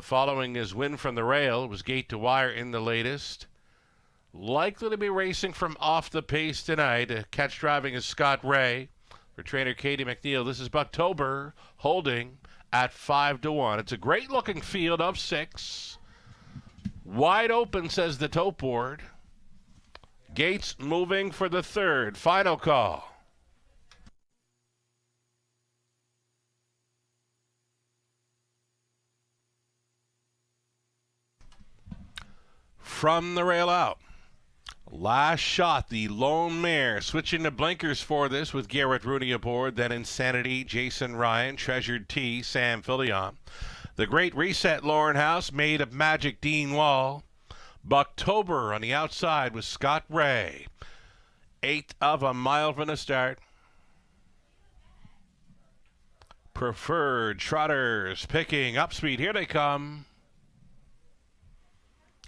following his win from the rail. It was gate to wire in the latest. Likely to be racing from off the pace tonight. Catch driving is Scott Ray. For trainer Katie McNeil, this is Bucktober holding at 5-1. It's a great looking field of 6. Wide open, says the tote board. Gates moving for the 3rd. Final call. From the rail out. Last shot, the lone mare. Switching to blinkers for this with Garrett Rooney aboard. Then Insanity, Jason Ryan, Treasured T, Sam Fillion. The Great Reset, Lauren House, Made of Magic, Dean Wall. Bucktober on the outside with Scott Ray. 1/8 of a mile from the start. Preferred Trotters picking up speed. Here they come.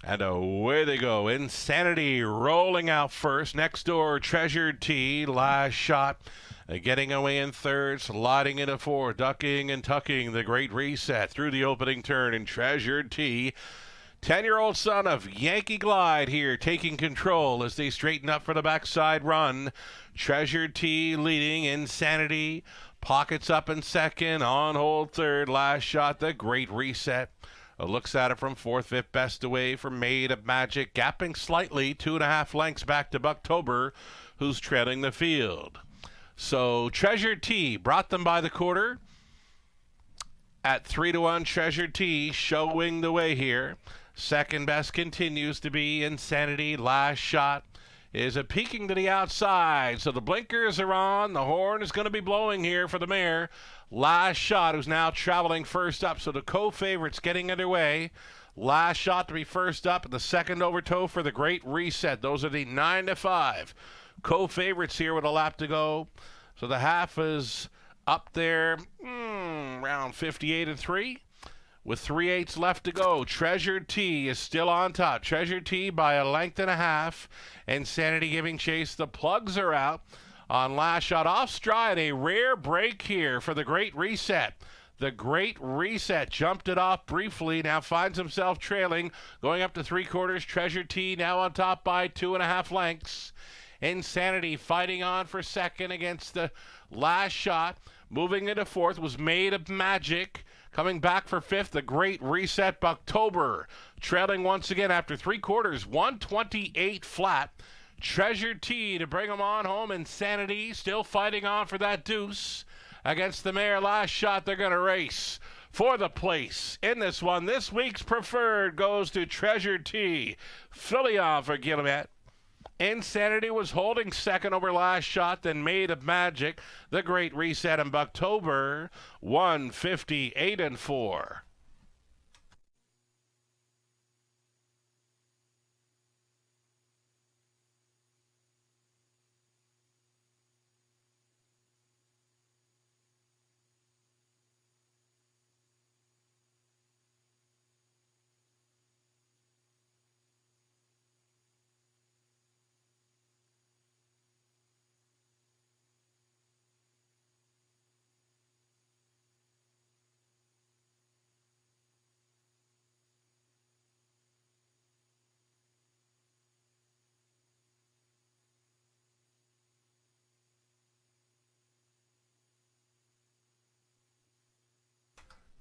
And away they go. Insanity rolling out first. Next door, Treasured T. Last shot. Getting away in 3rd. Sliding into 4th. Ducking and tucking. The Great Reset through the opening turn. And Treasured T. 10-year-old son of Yankee Glide here taking control as they straighten up for the backside run. Treasured T leading. Insanity. Pockets up in 2nd. On hold 3rd. Last shot. The Great Reset. Looks at it from 4th, 5th best away from Made of Magic, gapping slightly, 2.5 lengths back to Bucktober, who's trailing the field. So Treasured T brought them by the quarter at 3-1. Treasured T showing the way here. Second best continues to be Insanity. Last shot is a peeking to the outside. So the blinkers are on. The horn is going to be blowing here for the mare. Last shot, who's now traveling first up. So the co-favorites getting underway. Last shot to be first up. The second overtoe for the Great Reset. Those are the 9-5 co-favorites here with a lap to go. So the half is up there around 58-3. With 3/8 left to go. Treasured T is still on top. Treasured T by a length and a half. Insanity giving chase. The plugs are out on last shot. Off stride, a rare break here for the Great Reset. The Great Reset jumped it off briefly. Now finds himself trailing. Going up to 3/4. Treasured T now on top by 2.5 lengths. Insanity fighting on for second against the last shot. Moving into 4th was Made of Magic. Coming back for fifth, the Great Reset Bucktober. Trailing once again after three quarters, 128 flat. Treasure T to bring them on home. Insanity still fighting on for that deuce against the mare. Last shot, they're going to race for the place in this one. This week's preferred goes to Treasure T. Filion for Guillemette. Insanity was holding second over last shot, then Made of Magic. The Great Reset in Bucktober, 158-4.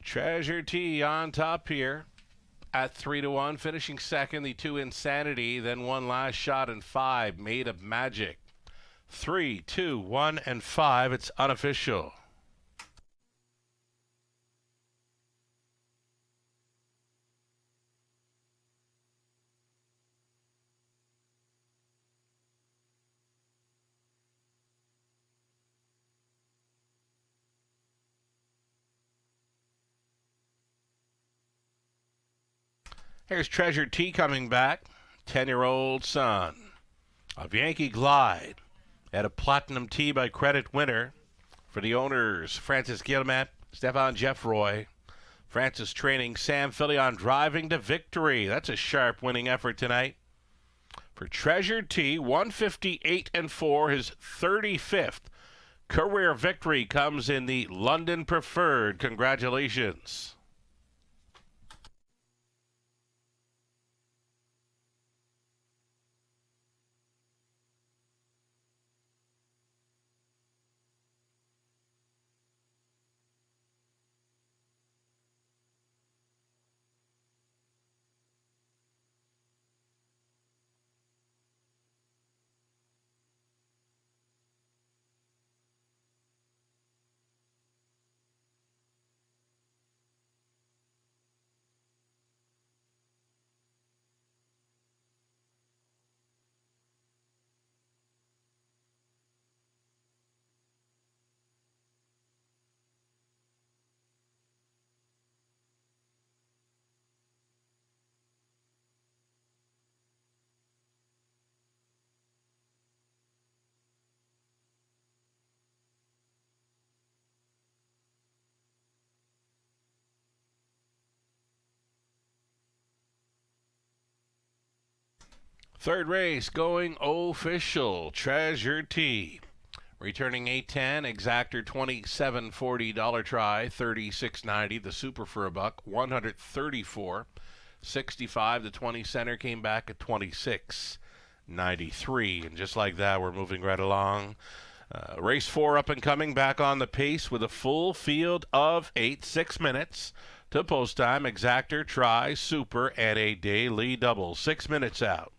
Treasure T on top here at 3-1, finishing second. The two Insanity, then one last shot and 5 Made of Magic. 3, 2, 1, and 5. It's unofficial. Here's Treasure T coming back. 10-year-old son of Yankee Glide. At a Platinum T by Credit winner. For the owners, Francis Guillemette, Stefan Jeffroy. Francis training, Sam Filion driving to victory. That's a sharp winning effort tonight. For Treasure T, 158-4, his 35th career victory comes in the London Preferred. Congratulations. Third race going official. Treasure T. Returning 810, exactor $27.40 try, $36.90. The super for a buck, $134.65. The 20 center came back at $26.93. And just like that, we're moving right along. Race 4 up and coming, back on the pace with a full field of 8, 6 minutes to post time. Exactor, try, super, and a daily double. 6 minutes out.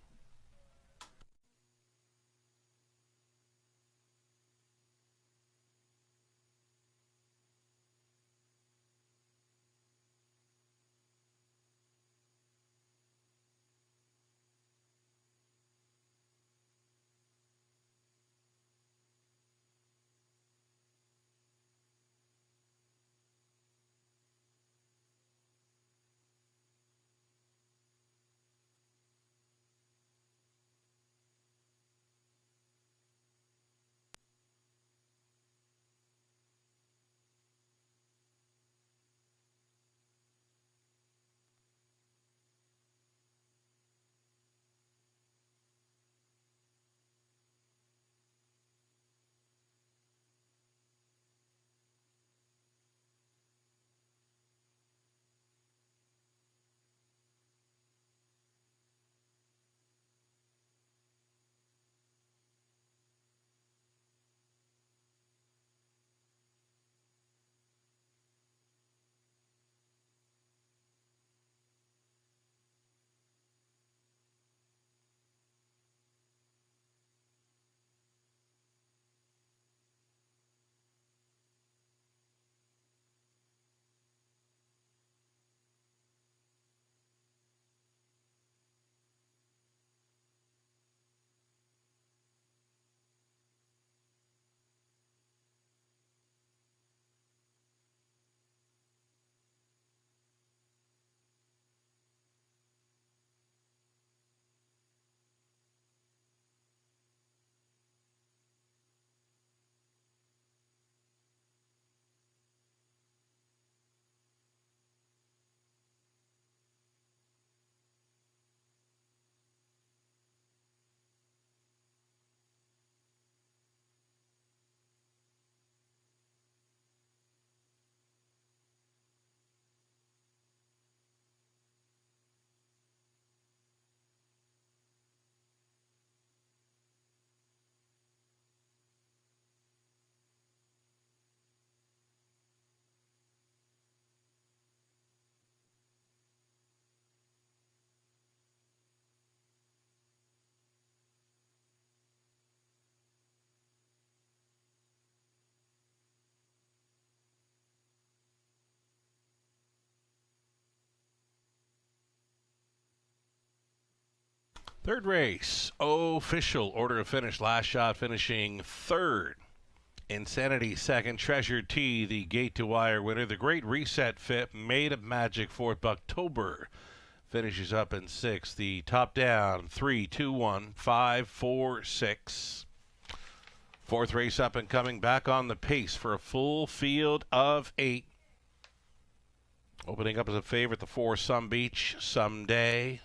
Third race, official order of finish. Last shot finishing third. Insanity second. Treasure T, the gate to wire winner. The Great Reset fifth. Made of Magic fourth. Bucktober finishes up in sixth. The top down 3, 2, 1, 5, 4, 6. Fourth race up and coming, back on the pace for a full field of 8. Opening up as a favorite, the 4 Some Beach Someday.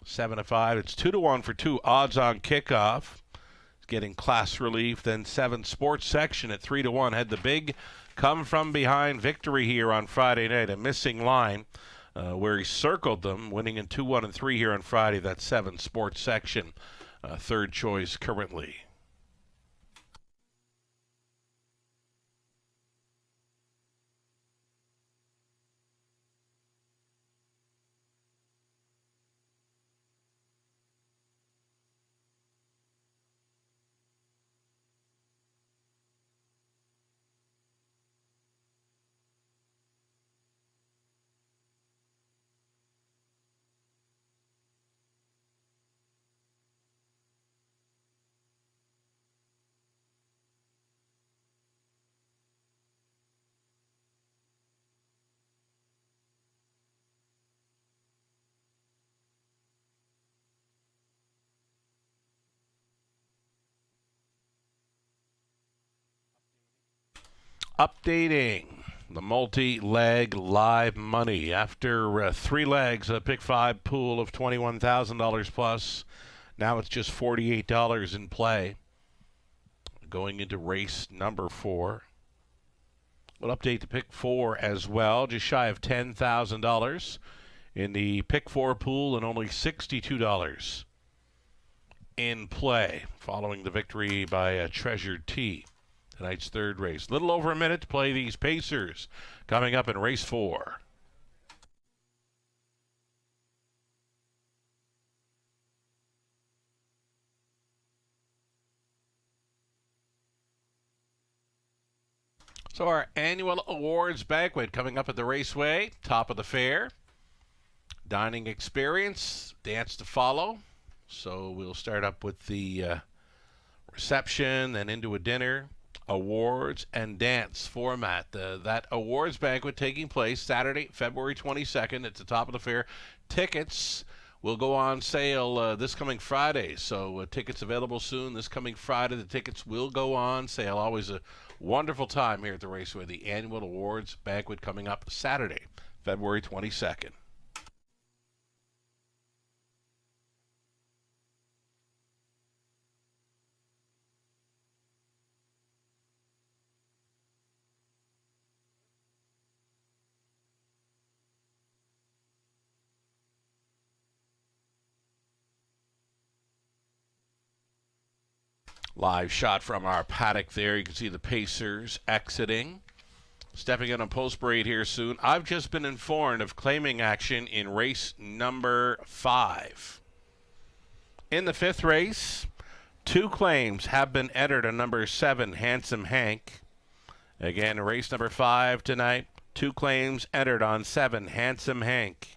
7-5. It's 2-1 for 2 odds on kickoff. It's getting class relief. Then 7 Sports Section at 3-1 had the big come from behind victory here on Friday night. A missing line where he circled them, winning in 2-1 and 3 here on Friday. That's 7 Sports Section, third choice currently. Updating the multi-leg live money. After 3 legs, a pick 5 pool of $21,000 plus. Now it's just $48 in play. Going into race number 4. We'll update the pick 4 as well. Just shy of $10,000 in the pick 4 pool and only $62 in play following the victory by Treasure T. Tonight's third race. Little over a minute to play these Pacers. Coming up in race 4. So our annual awards banquet coming up at the Raceway. Top of the fair. Dining experience. Dance to follow. So we'll start up with the reception, then into a dinner. Awards and dance format. That awards banquet taking place Saturday, February 22nd at the top of the fair. Tickets will go on sale this coming Friday. So tickets available soon. This coming Friday, the tickets will go on sale. Always a wonderful time here at the Raceway. The annual awards banquet coming up Saturday, February 22nd. Live shot from our paddock there. You can see the Pacers exiting. Stepping in on post parade here soon. I've just been informed of claiming action in race number 5. In the 5th race, 2 claims have been entered on number 7, Handsome Hank. Again, race number 5 tonight. 2 claims entered on 7, Handsome Hank.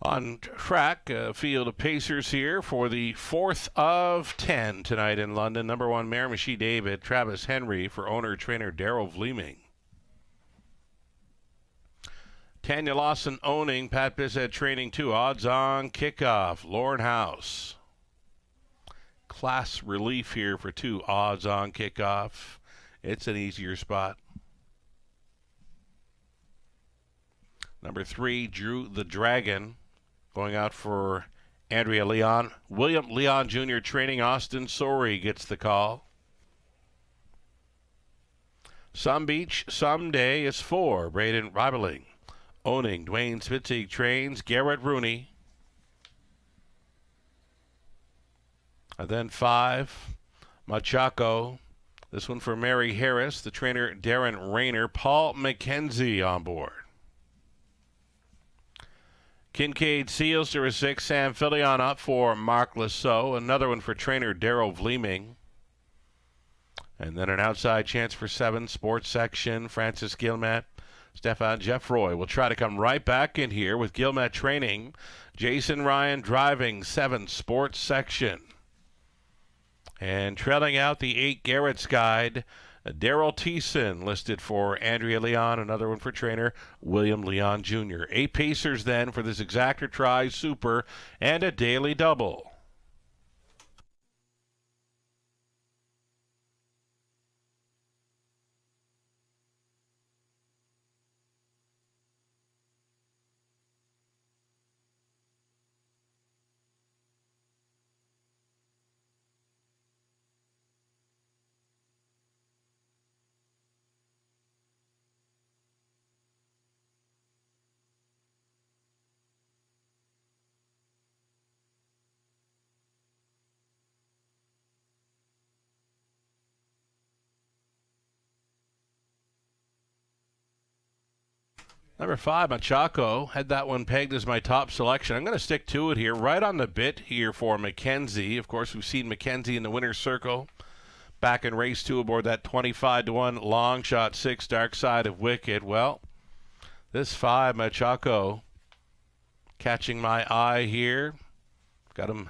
On track, a field of Pacers here for the 4th of 10 tonight in London. Number 1, Miramichi David, Travis Henry for owner-trainer Daryl Vleeming. Tanya Lawson owning, Pat Bissett training 2. Odds on kickoff, Lauren House. Class relief here for 2 odds on kickoff. It's an easier spot. Number 3, Drew the Dragon. Going out for Andrea Leon. William Leon Jr. training. Austin Sorey gets the call. Some Beach Someday is 4. Braden Ribeling. Owning. Dwayne Spitzig trains. Garrett Rooney. And then 5. Machaco. This one for Mary Harris, the trainer Darren Rayner, Paul McKenzie on board. Kincaid Seals to a 6, Sam Fillion up for Mark Lasso. Another one for trainer Darryl Vleeming. And then an outside chance for 7, sports section, Francis Gilmet. Stefan Jeffroy will try to come right back in here with Gilmet training. Jason Ryan driving 7, sports section. And trailing out the 8, Garrett's Guide, Daryl Thiessen listed for Andrea Leon, another one for trainer William Leon Jr. 8 pacers then for this exactor try super and a daily double. Number 5, Machaco, had that one pegged as my top selection. I'm going to stick to it here, right on the bit here for McKenzie. Of course, we've seen McKenzie in the winner's circle back in race 2 aboard that 25-1 long shot 6, Dark Side of Wicked. Well, this 5, Machaco, catching my eye here. Got him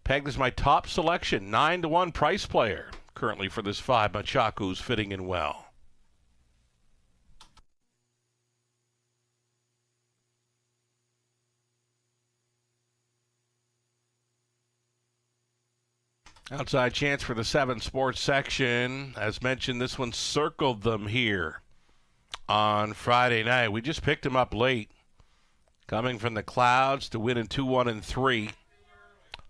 pegged as my top selection, 9-1 price player currently for this 5, Machaco's fitting in well. Outside chance for the 7, sports section. As mentioned, this one circled them here on Friday night. We just picked him up late. Coming from the clouds to win in 2, 1, and 3.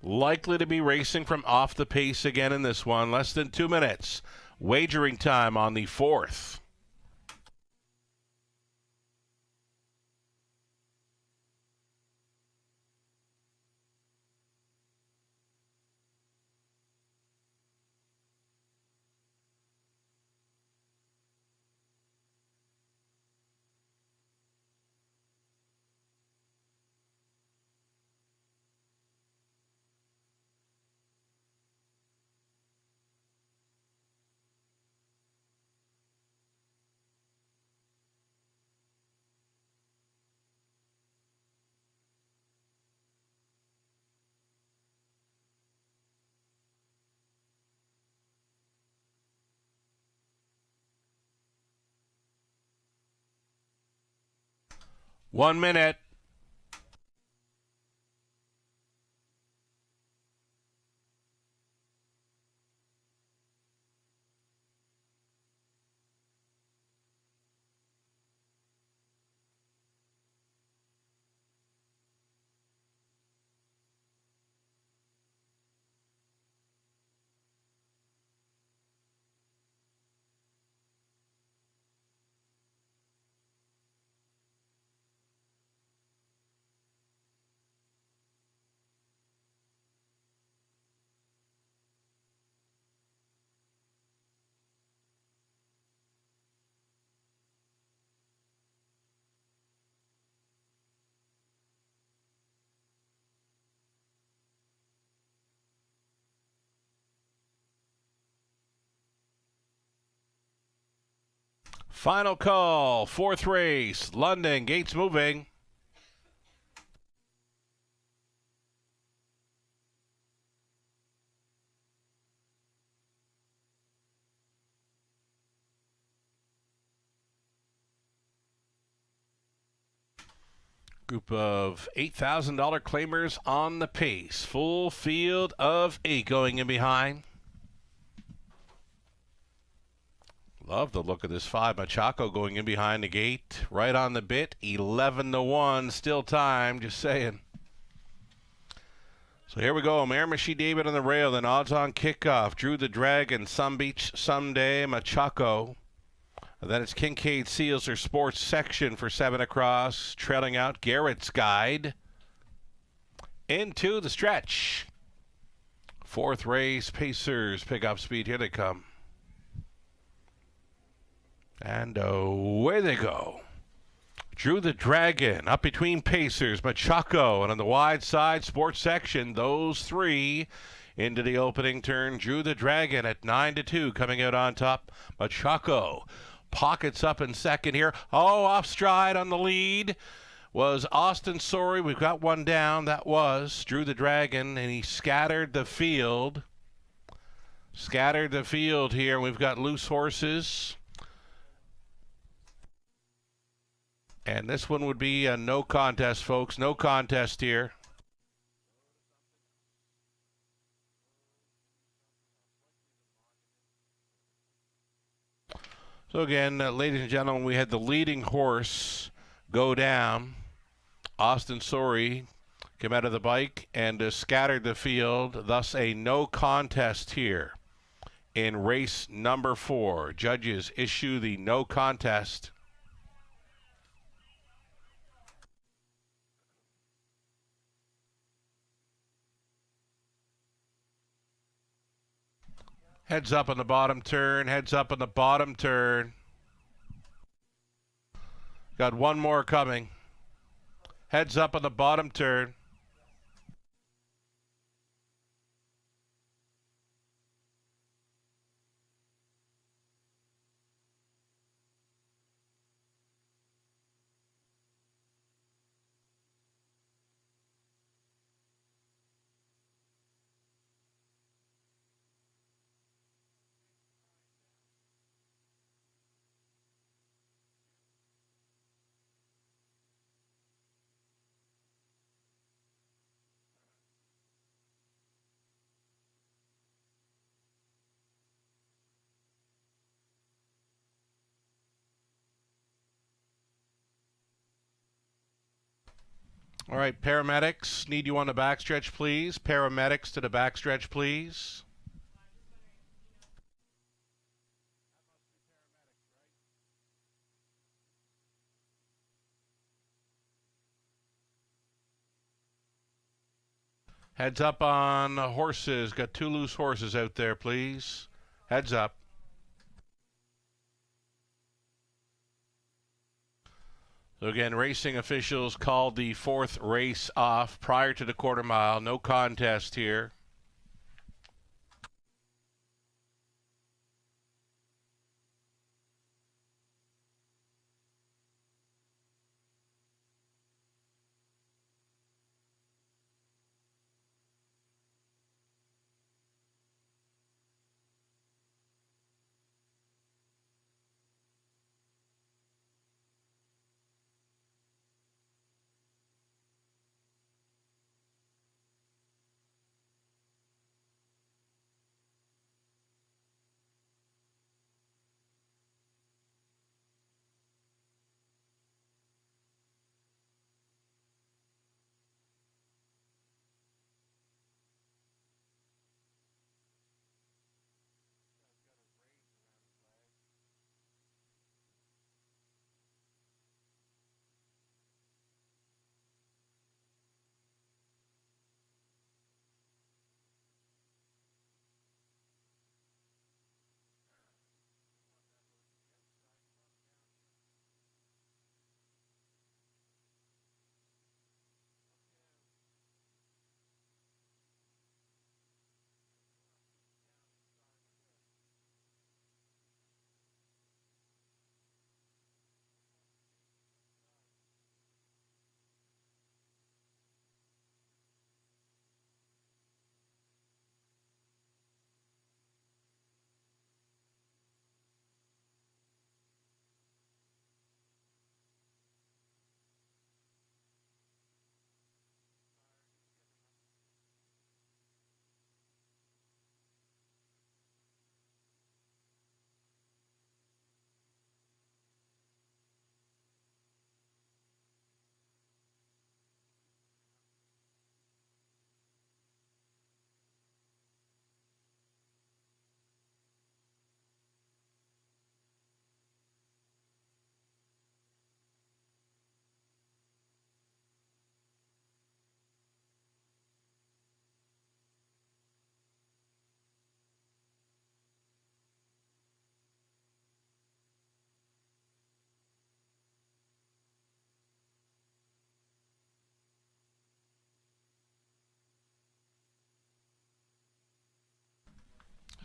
Likely to be racing from off the pace again in this one. Less than 2 minutes. Wagering time on the 4th. One minute. Final call, 4th race, London, gates moving. Group of $8,000 claimers on the pace. Full field of 8 going in behind. Love the look of this 5, Machaco going in behind the gate. Right on the bit, 11-1, still time, just saying. So here we go, Miramichi David on the rail, then odds on kickoff. Drew the Dragon, Sun Beach Someday, Machaco. And then it's Kincaid Seals, their sports section for 7 across. Trailing out Garrett's Guide. Into the stretch. 4th race, Pacers pick up speed. Here they come. And away they go. Drew the Dragon up between Pacers, Machaco, and on the wide side sports section, those three into the opening turn. Drew the Dragon at 9-2 coming out on top. Machaco pockets up in second here. Oh, off stride on the lead was Austin Sorry. We've got one down. That was Drew the Dragon, and he scattered the field. Scattered the field here. We've got loose horses. And this one would be a no contest, folks. No contest here. So again, ladies and gentlemen, we had the leading horse go down. Austin Sorry came out of the bike and scattered the field. Thus a no contest here in race number 4. Judges issue the no contest. Heads up on the bottom turn, heads up on the bottom turn. Got one more coming. Heads up on the bottom turn. All right, paramedics, need you on the backstretch, please. Paramedics to the backstretch, please. Heads up on horses. Got 2 loose horses out there, please. Heads up. So again, racing officials called the 4th race off prior to the quarter mile. No contest here.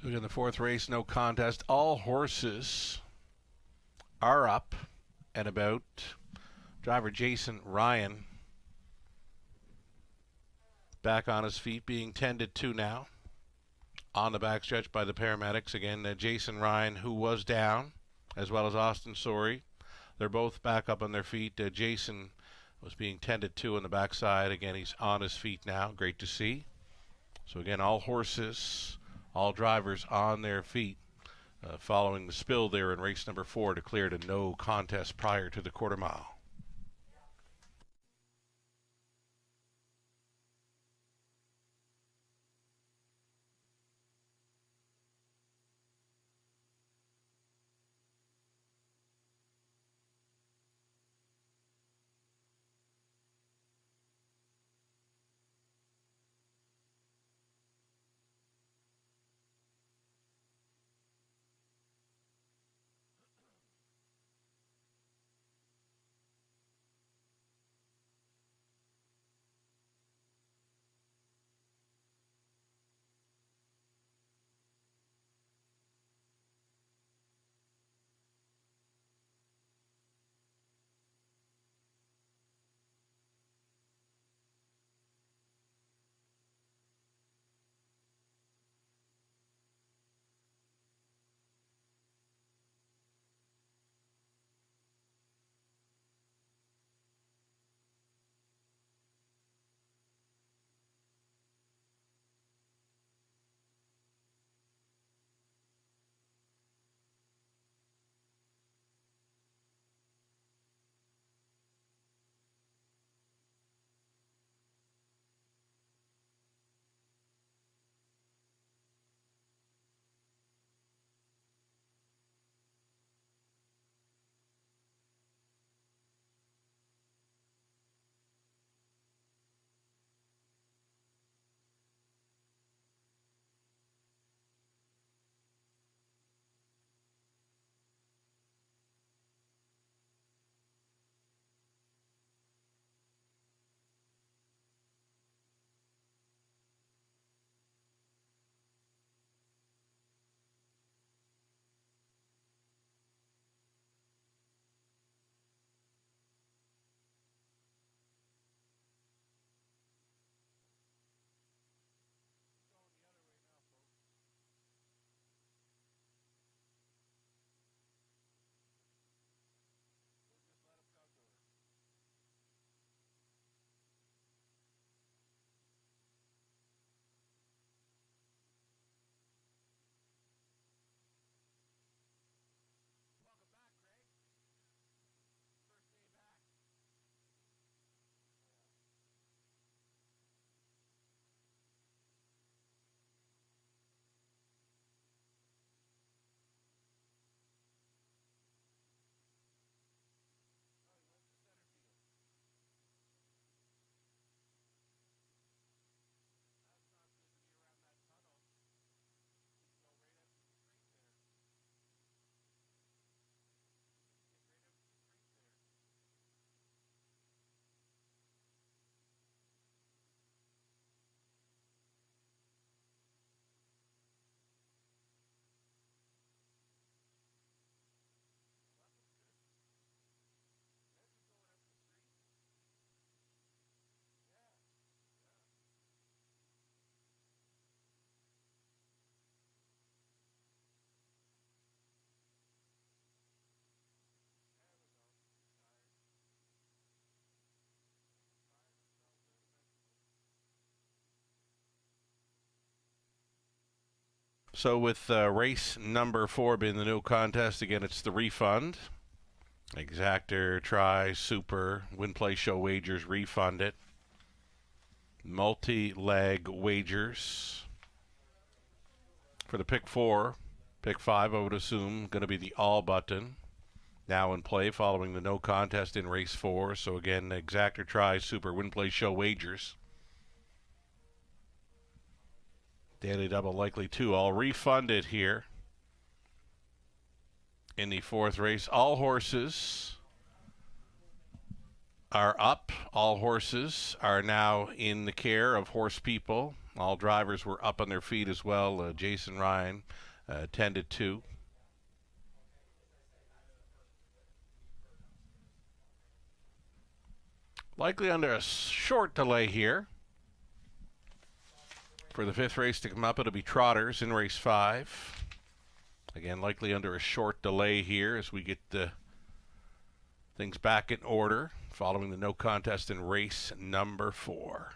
So again, the fourth race, no contest. All horses are up and about. Driver Jason Ryan back on his feet, being tended to now on the backstretch by the paramedics. Again, Jason Ryan, who was down, as well as Austin Sorey. They're both back up on their feet. Jason was being tended to on the backside. Again, he's on his feet now. Great to see. So again, all horses, all drivers on their feet following the spill there in race number 4, declared a no contest prior to the quarter mile. So with race number 4 being the no contest, again, it's the refund. Exactor, try, super, win, play, show wagers, refund it. Multi-leg wagers. For the pick 4, pick 5, I would assume, going to be the all button. Now in play following the no contest in race 4. So again, exactor, try, super, win, play, show wagers. Daily double likely 2. All refunded here in the 4th race. All horses are up. All horses are now in the care of horse people All drivers were up on their feet as well. Jason Ryan tended to. Likely under a short delay here. For the fifth race to come up, it'll be Trotters in race 5. Again, likely under a short delay here as we get the things back in order following the no contest in race number 4.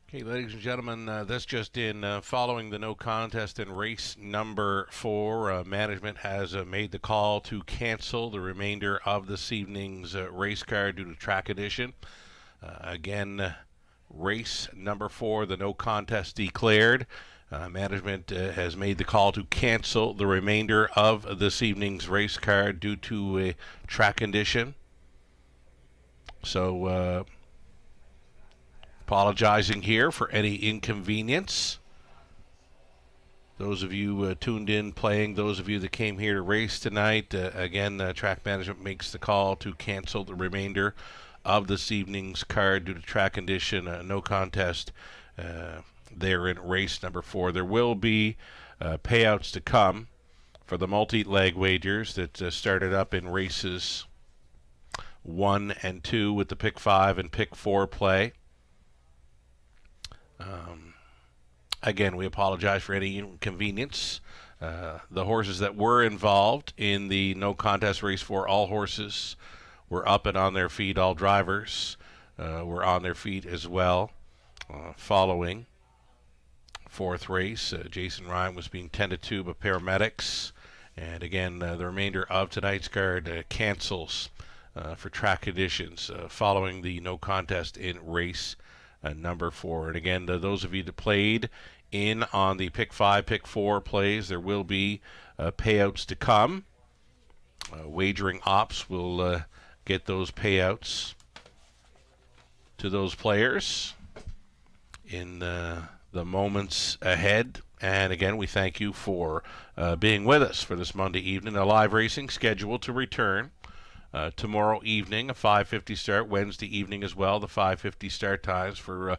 Okay, ladies and gentlemen, this just in. Following the no contest in race number 4, management has made the call to cancel the remainder of this evening's race card due to track addition. Again, race number 4, the no contest declared. Management has made the call to cancel the remainder of this evening's race card due to a track condition. So, apologizing here for any inconvenience. Those of you tuned in playing, those of you that came here to race tonight, again, track management makes the call to cancel the remainder of this evening's card due to track condition, no contest there in race number 4. There will be payouts to come for the multi-leg wagers that started up in races 1 and 2 with the pick 5 and pick 4 play. Again, we apologize for any inconvenience. The horses that were involved in the no contest race 4, all horses were up and on their feet. All drivers were on their feet as well. Following 4th race, Jason Ryan was being tended to by paramedics. And again, the remainder of tonight's card cancels for track conditions following the no contest in race number 4. And again, those of you that played in on the pick 5, pick 4 plays, there will be payouts to come. Wagering ops will get those payouts to those players in the moments ahead. And again, we thank you for being with us for this Monday evening. A live racing scheduled to return tomorrow evening, a 5:50 start. Wednesday evening as well, the 5:50 start times for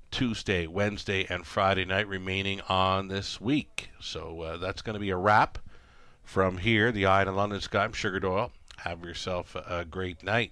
Tuesday, Wednesday, and Friday night remaining on this week. So that's going to be a wrap from here, the Eye on London Sky. I'm Sugar Doyle. Have yourself a great night.